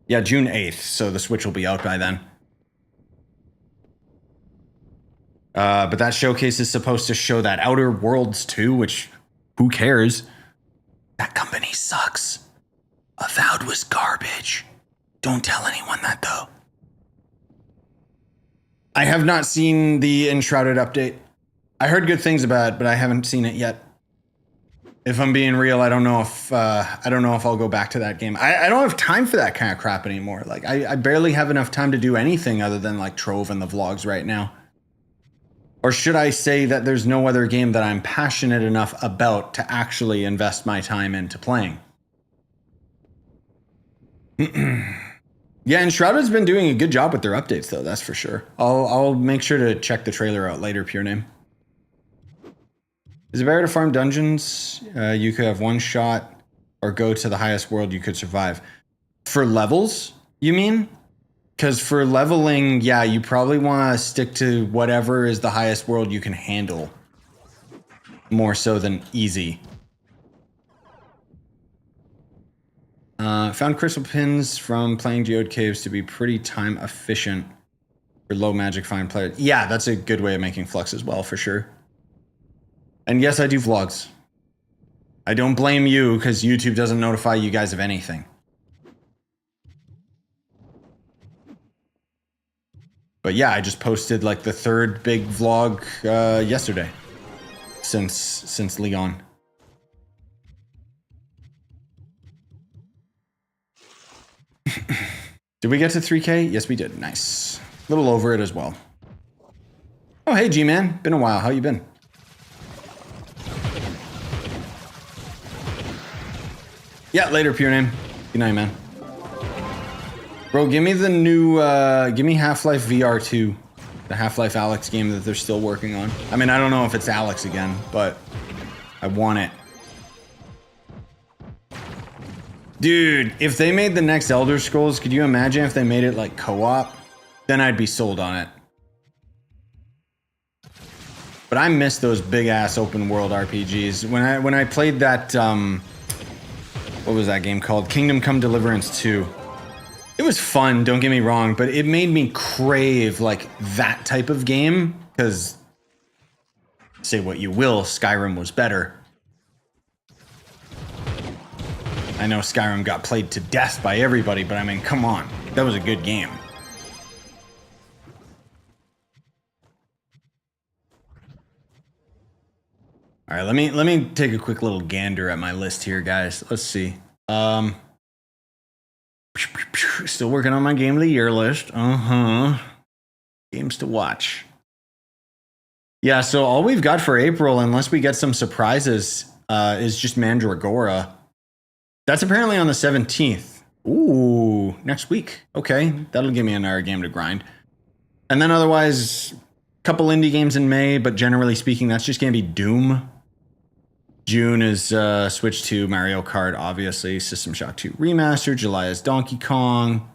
Yeah, June 8th, so the Switch will be out by then. But that showcase is supposed to show that Outer Worlds 2, which, who cares? That company sucks. Avowed was garbage. Don't tell anyone that, though. I have not seen the Enshrouded update. I heard good things about it, but I haven't seen it yet. If I'm being real, I don't know if I'll go back to that game. I don't have time for that kind of crap anymore. Like I barely have enough time to do anything other than like Trove and the vlogs right now. Or should I say that there's no other game that I'm passionate enough about to actually invest my time into playing? Yeah, Enshrouded's been doing a good job with their updates, though, that's for sure. I'll make sure to check the trailer out later, Pure Name. Is it better to farm dungeons? You could have one shot, or go to the highest world you could survive. For levels, you mean? Because for leveling, yeah, you probably want to stick to whatever is the highest world you can handle. More so than easy. Found crystal pins from playing Geode Caves to be pretty time efficient for low magic find players. Yeah, that's a good way of making flux as well, for sure. And yes, I do vlogs. I don't blame you because YouTube doesn't notify you guys of anything. But yeah, I just posted like the third big vlog yesterday since Leon. Did we get to 3K? Yes, we did. Nice. A little over it as well. Oh, hey, G-Man. Been a while. How you been? Yeah, later, Pure Name. Good night, man. Bro, give me the new, give me Half-Life VR 2. The Half-Life Alyx game that they're still working on. I mean, I don't know if it's Alyx again, but I want it. Dude, if they made the next Elder Scrolls, could you imagine if they made it like co-op? Then I'd be sold on it. But I miss those big-ass open-world RPGs. When I played that, what was that game called? Kingdom Come Deliverance 2. It was fun, don't get me wrong, but it made me crave like that type of game, because say what you will, Skyrim was better. I know Skyrim got played to death by everybody, but I mean, come on. That was a good game. All right, let me take a quick little gander at my list here, guys. Let's see. Still working on my game of the year list. Games to watch. Yeah, so all we've got for April, unless we get some surprises, is just Mandragora. That's apparently on the 17th. Ooh, next week. Okay, that'll give me another game to grind. And then otherwise, a couple indie games in May, but generally speaking, that's just going to be Doom. June is Switch 2, Mario Kart, obviously. System Shock 2 Remastered. July is Donkey Kong.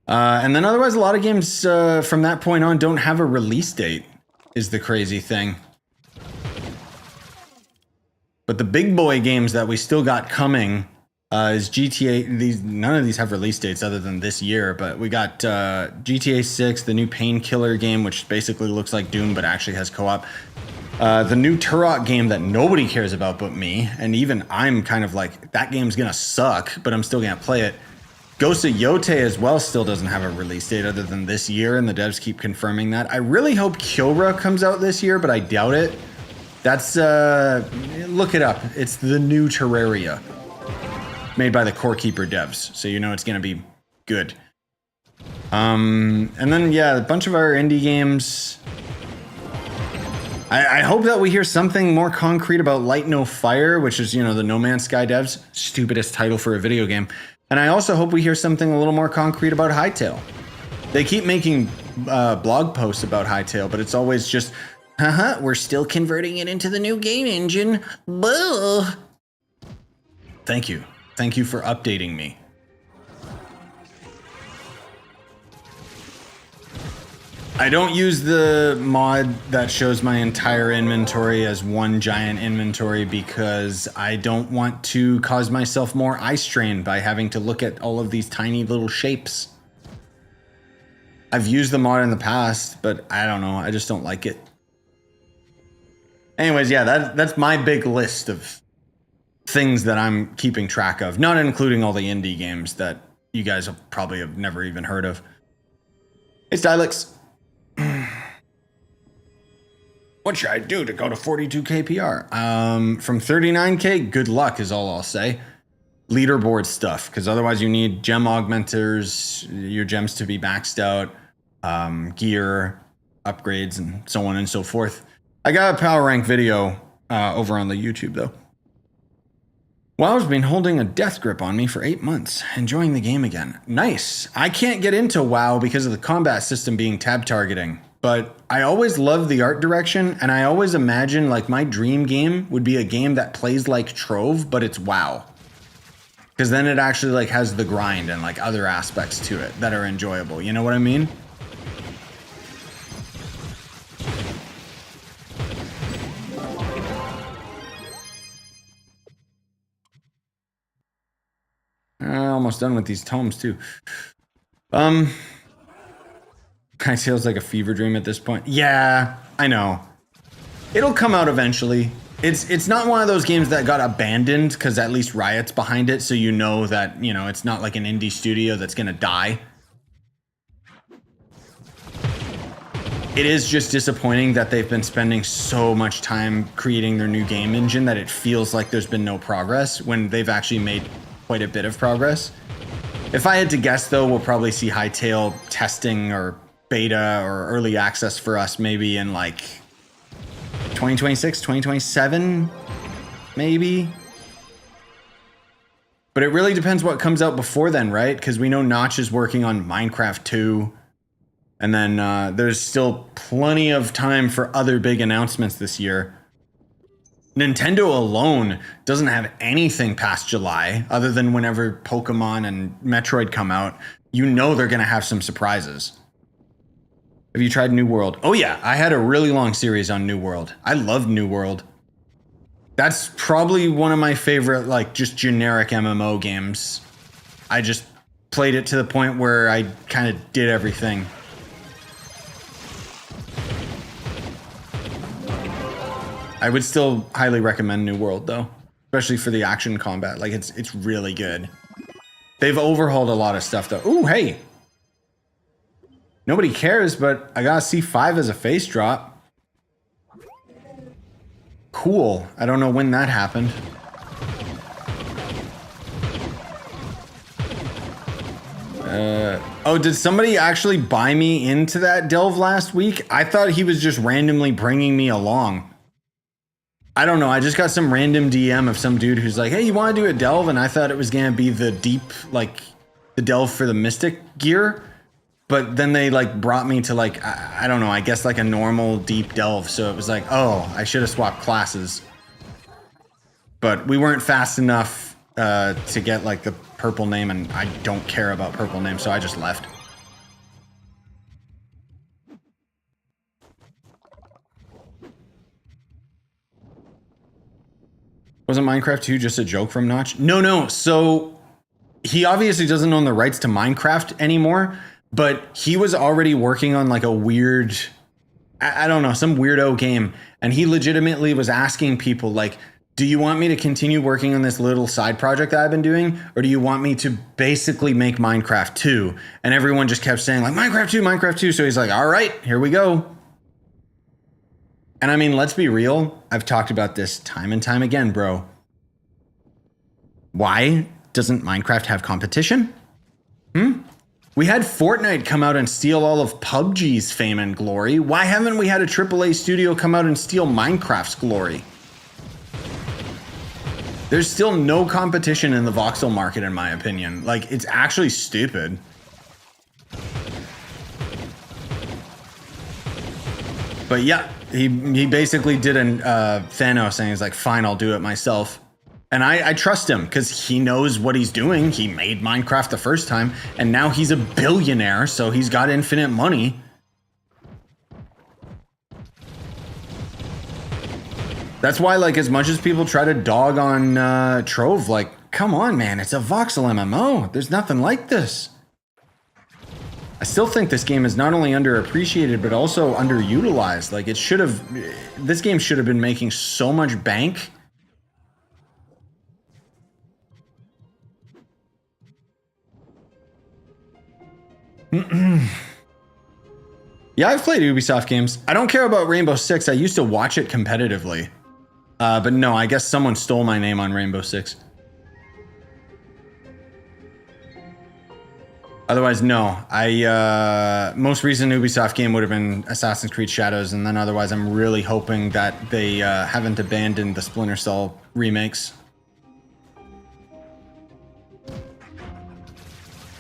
And then otherwise, a lot of games from that point on don't have a release date, is the crazy thing. But the big boy games that we still got coming is GTA. None of these have release dates other than this year, but we got GTA 6, the new Painkiller game, which basically looks like Doom but actually has co-op. The new Turok game that nobody cares about but me, and even I'm kind of like, that game's gonna suck, but I'm still gonna play it. Ghost of Yotei as well still doesn't have a release date other than this year, and the devs keep confirming that. I really hope Kyora comes out this year, but I doubt it. That's, look it up. It's the new Terraria. Made by the Core Keeper devs, so you know it's gonna be good. And then, yeah, a bunch of our indie games. I hope that we hear something more concrete about Light No Fire, which is, you know, the No Man's Sky devs. Stupidest title for a video game. And I also hope we hear something a little more concrete about Hytale. They keep making blog posts about Hytale, but it's always just, haha, we're still converting it into the new game engine. Boo! Thank you. Thank you for updating me. I don't use the mod that shows my entire inventory as one giant inventory because I don't want to cause myself more eye strain by having to look at all of these tiny little shapes. I've used the mod in the past, but I don't know. I just don't like it. Anyways, yeah, that's my big list of things that I'm keeping track of, not including all the indie games that you guys probably have never even heard of. Hey, Stylix. What should I do to go to 42k PR? From 39k, good luck is all I'll say. Leaderboard stuff, because otherwise you need gem augmenters, your gems to be maxed out, gear, upgrades, and so on and so forth. I got a power rank video over on the YouTube, though. WoW's been holding a death grip on me for 8 months, enjoying the game again. Nice. I can't get into WoW because of the combat system being tab targeting, but I always love the art direction, and I always imagine like my dream game would be a game that plays like Trove, but it's WoW. Because then it actually like has the grind and like other aspects to it that are enjoyable. You know what I mean? Almost done with these tomes too. Kind of feels like a fever dream at this point. Yeah, I know. It'll come out eventually. It's not one of those games that got abandoned because at least Riot's behind it, so you know that, you know, it's not like an indie studio that's gonna die. It is just disappointing that they've been spending so much time creating their new game engine that it feels like there's been no progress when they've actually made quite a bit of progress. If I had to guess, though, we'll probably see Hightail testing or beta or early access for us maybe in like 2026, 2027, maybe. But it really depends what comes out before then, right? Because we know Notch is working on Minecraft 2. And then there's still plenty of time for other big announcements this year. Nintendo alone doesn't have anything past July other than whenever Pokemon and Metroid come out. You know they're going to have some surprises. Have you tried New World? Oh yeah, I had a really long series on New World. I love New World. That's probably one of my favorite, like, just generic MMO games. I just played it to the point where I kind of did everything. I would still highly recommend New World, though, especially for the action combat. Like, it's really good. They've overhauled a lot of stuff, though. Ooh, hey. Nobody cares, but I got a C5 as a face drop. Cool. I don't know when that happened. Oh, did somebody actually buy me into that delve last week? I thought he was just randomly bringing me along. I don't know. I just got some random DM of some dude who's like, hey, you want to do a delve? And I thought it was going to be the deep, like, the delve for the mystic gear. But then they, like, brought me to, like, I don't know, I guess, like, a normal deep delve. So it was like, oh, I should have swapped classes. But we weren't fast enough to get, like, the purple name. And I don't care about purple names, so I just left. Wasn't Minecraft 2 just a joke from Notch? No. So he obviously doesn't own the rights to Minecraft anymore, but he was already working on like a weird, I don't know, some weirdo game. And he legitimately was asking people like, do you want me to continue working on this little side project that I've been doing? Or do you want me to basically make Minecraft 2? And everyone just kept saying like, Minecraft 2, Minecraft 2. So he's like, all right, here we go. And I mean, let's be real. I've talked about this time and time again, bro. Why doesn't Minecraft have competition? We had Fortnite come out and steal all of PUBG's fame and glory. Why haven't we had a AAA studio come out and steal Minecraft's glory? There's still no competition in the voxel market, in my opinion. Like, it's actually stupid. But yeah, he basically did an Thanos saying he's like, fine, I'll do it myself. And I trust him because he knows what he's doing. He made Minecraft the first time, and now he's a billionaire, so he's got infinite money. That's why, like, as much as people try to dog on Trove, like, come on, man, it's a voxel MMO. There's nothing like this. I still think this game is not only underappreciated, but also underutilized. Like, this game should have been making so much bank. Yeah, I've played Ubisoft games. I don't care about Rainbow Six. I used to watch it competitively. But no, I guess someone stole my name on Rainbow Six. Otherwise, no. Most recent Ubisoft game would have been Assassin's Creed Shadows, and then otherwise I'm really hoping that they haven't abandoned the Splinter Cell remakes.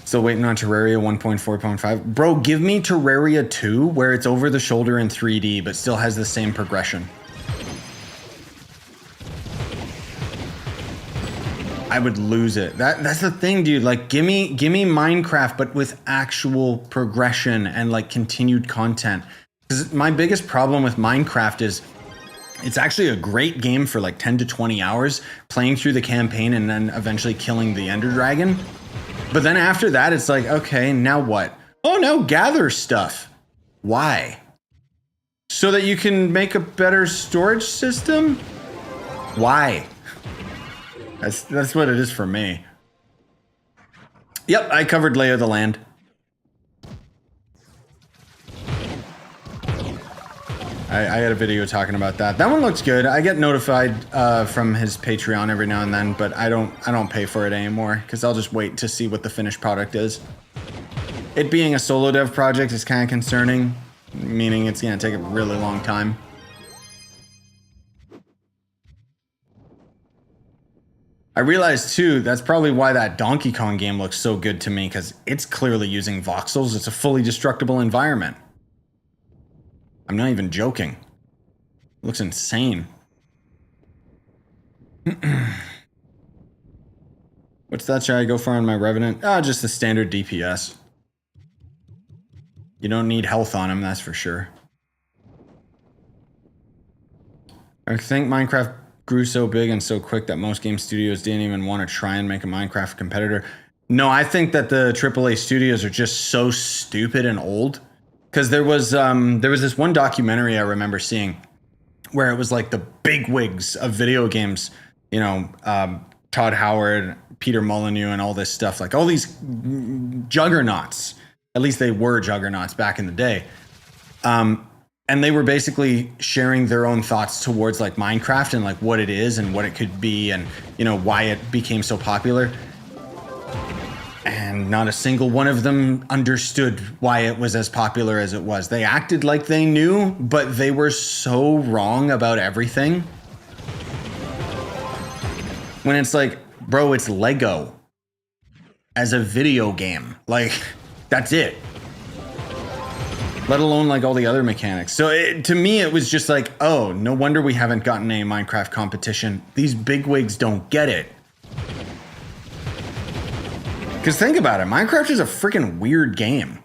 Still waiting on Terraria 1.4.5. Bro, give me Terraria 2 where it's over the shoulder in 3D, but still has the same progression. I would lose it. That's the thing, dude. Like, give me Minecraft, but with actual progression and like continued content. Because my biggest problem with Minecraft is it's actually a great game for like 10 to 20 hours, playing through the campaign and then eventually killing the Ender Dragon. But then after that, it's like, okay, now what? Oh, now gather stuff. Why? So that you can make a better storage system? Why? That's what it is for me. Yep, I covered Lay of the Land. I had a video talking about that. That one looks good. I get notified from his Patreon every now and then, but I don't pay for it anymore because I'll just wait to see what the finished product is. It being a solo dev project is kind of concerning, meaning it's gonna take a really long time. I realized too, that's probably why that Donkey Kong game looks so good to me, because it's clearly using voxels. It's a fully destructible environment. I'm not even joking. It looks insane. What's that should I go for on my Revenant? Just the standard DPS. You don't need health on him, that's for sure. I think Minecraft grew so big and so quick that most game studios didn't even want to try and make a Minecraft competitor. No, I think that the AAA studios are just so stupid and old. Because there was this one documentary I remember seeing where it was like the bigwigs of video games, you know, Todd Howard, Peter Molyneux, and all this stuff, like all these juggernauts. At least they were juggernauts back in the day. And they were basically sharing their own thoughts towards like Minecraft and like what it is and what it could be and, you know, why it became so popular. And not a single one of them understood why it was as popular as it was. They acted like they knew, but they were so wrong about everything. When it's like, bro, it's Lego as a video game. Like, that's it. Let alone like all the other mechanics. So to me, it was just like, oh, no wonder we haven't gotten a Minecraft competition. These bigwigs don't get it. Because think about it, Minecraft is a freaking weird game.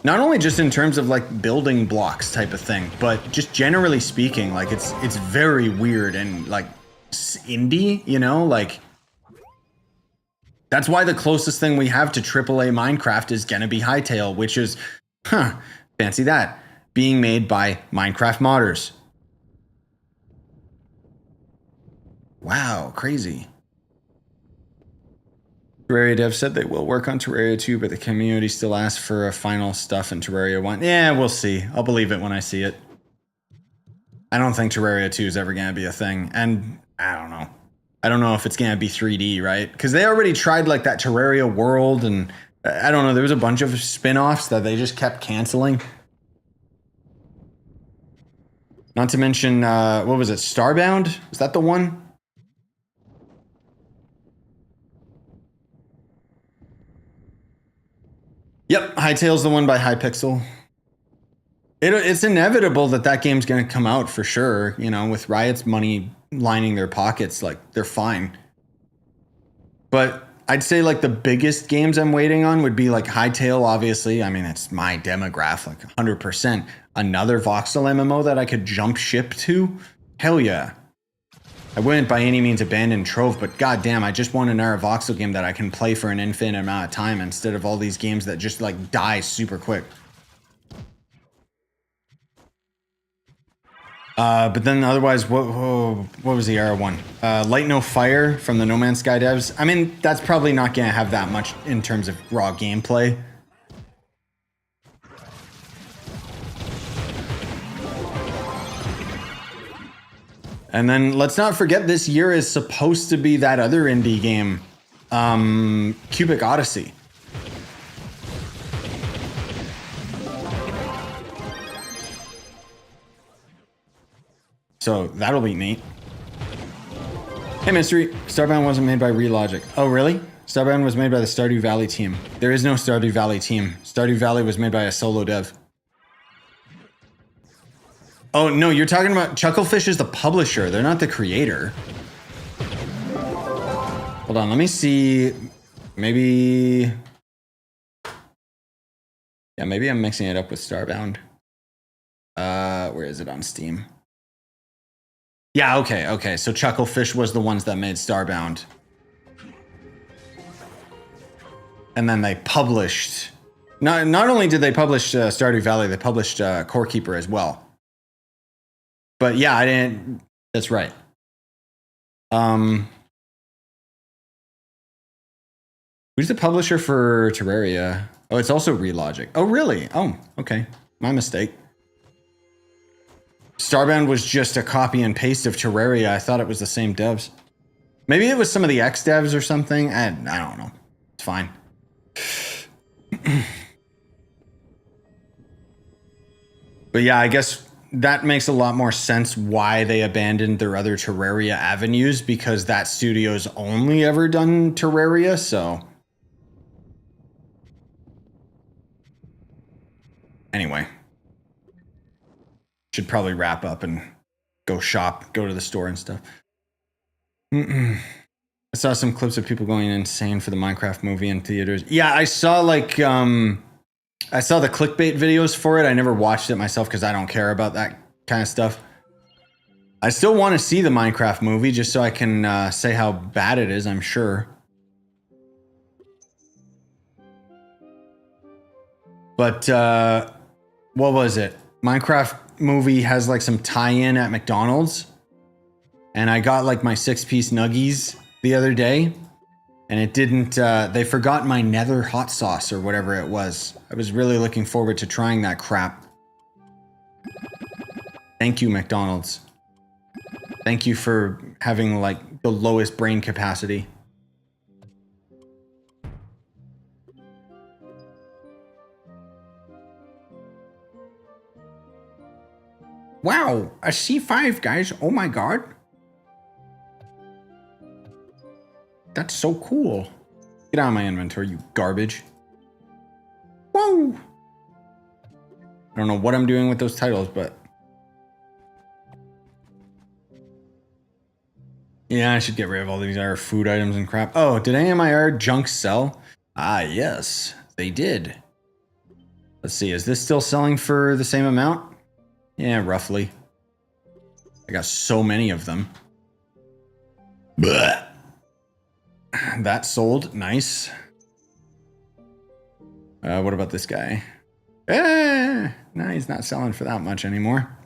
Not only just in terms of like building blocks type of thing, but just generally speaking, like it's very weird and like indie, you know, like that's why the closest thing we have to AAA Minecraft is gonna be Hytale, which is, fancy that, being made by Minecraft modders. Wow, crazy. Terraria dev said they will work on Terraria 2, but the community still asks for a final stuff in Terraria 1. Yeah, we'll see. I'll believe it when I see it. I don't think Terraria 2 is ever going to be a thing. And I don't know. I don't know if it's going to be 3D, right? Because they already tried like that Terraria World, and I don't know. There was a bunch of spin-offs that they just kept canceling. Not to mention, what was it? Starbound? Was that the one? Yep, Hytale's the one by Hypixel. It's inevitable that that game's going to come out for sure. You know, with Riot's money lining their pockets, like they're fine. But I'd say like the biggest games I'm waiting on would be like Hytale, obviously. I mean, it's my demographic, 100%. Another voxel MMO that I could jump ship to. Hell yeah. I wouldn't by any means abandon Trove, but goddamn, I just want an Voxel game that I can play for an infinite amount of time instead of all these games that just like die super quick. But then otherwise, what was the Era one? Light No Fire from the No Man's Sky devs. I mean, that's probably not going to have that much in terms of raw gameplay. And then let's not forget this year is supposed to be that other indie game, Cubic Odyssey. So that'll be neat. Hey, Mystery. Starbound wasn't made by Relogic. Oh, really? Starbound was made by the Stardew Valley team. There is no Stardew Valley team. Stardew Valley was made by a solo dev. Oh, no, you're talking about Chucklefish is the publisher. They're not the creator. Hold on, let me see. Maybe... Yeah, maybe I'm mixing it up with Starbound. Where is it on Steam? Yeah, okay. So Chucklefish was the ones that made Starbound. And then they published... Not only did they publish Stardew Valley, they published Core Keeper as well. But yeah, I didn't... That's right. Who's the publisher for Terraria? Oh, it's also Relogic. Oh, really? Oh, okay. My mistake. Starbound was just a copy and paste of Terraria. I thought it was the same devs. Maybe it was some of the X devs or something. I don't know. It's fine. But yeah, I guess that makes a lot more sense why they abandoned their other Terraria avenues, because that studio's only ever done Terraria, so... Anyway. Should probably wrap up and go shop, go to the store and stuff. I saw some clips of people going insane for the Minecraft movie in theaters. Yeah, I saw like... I saw the clickbait videos for it. I never watched it myself because I don't care about that kind of stuff. I still want to see the Minecraft movie just so I can say how bad it is, I'm sure. But what was it? Minecraft movie has like some tie-in at McDonald's. And I got like my 6-piece nuggies the other day. And it didn't, they forgot my nether hot sauce or whatever it was. I was really looking forward to trying that crap. Thank you, McDonald's. Thank you for having like the lowest brain capacity. Wow, a C5, guys. Oh my god. That's so cool. Get out of my inventory, you garbage. Whoa! I don't know what I'm doing with those titles, but... Yeah, I should get rid of all these IR food items and crap. Oh, did any of my IR junk sell? Ah, yes, they did. Let's see, is this still selling for the same amount? Yeah, roughly. I got so many of them. Blech. That sold. Nice. What about this guy? No, he's not selling for that much anymore.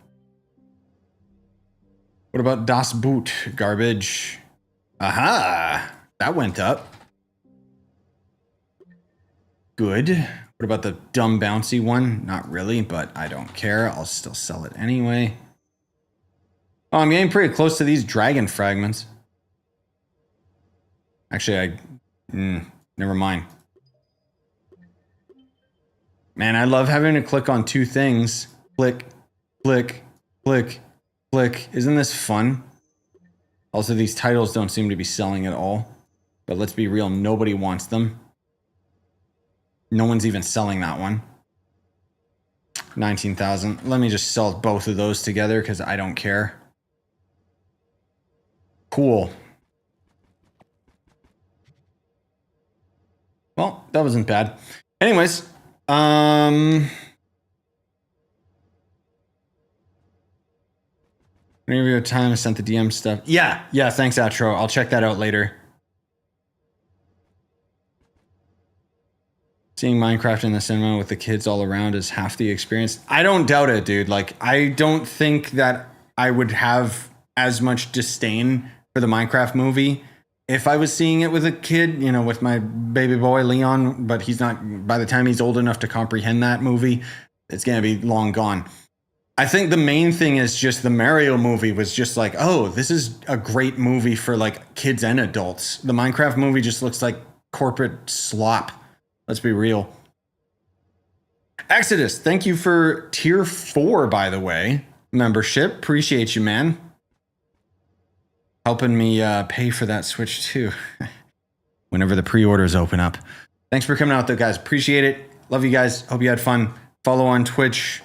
What about Das Boot? Garbage. Aha! That went up. Good. What about the dumb bouncy one? Not really, but I don't care. I'll still sell it anyway. Oh, I'm getting pretty close to these dragon fragments. Actually, never mind. Man, I love having to click on two things. Click, click, click, click. Isn't this fun? Also, these titles don't seem to be selling at all. But let's be real, nobody wants them. No one's even selling that one. 19,000. Let me just sell both of those together because I don't care. Cool. Well, that wasn't bad. Anyways, Whenever you have time, I sent the DM stuff. Yeah, thanks, Atro. I'll check that out later. Seeing Minecraft in the cinema with the kids all around is half the experience. I don't doubt it, dude. Like, I don't think that I would have as much disdain for the Minecraft movie if I was seeing it with a kid, you know, with my baby boy Leon, but he's not, by the time he's old enough to comprehend that movie, it's going to be long gone. I think the main thing is just the Mario movie was just like, oh, this is a great movie for like kids and adults. The Minecraft movie just looks like corporate slop. Let's be real. Exodus, thank you for tier 4, by the way. Membership. Appreciate you, man. Helping me pay for that Switch too. Whenever the pre-orders open up. Thanks for coming out though, guys. Appreciate it. Love you guys. Hope you had fun. Follow on Twitch.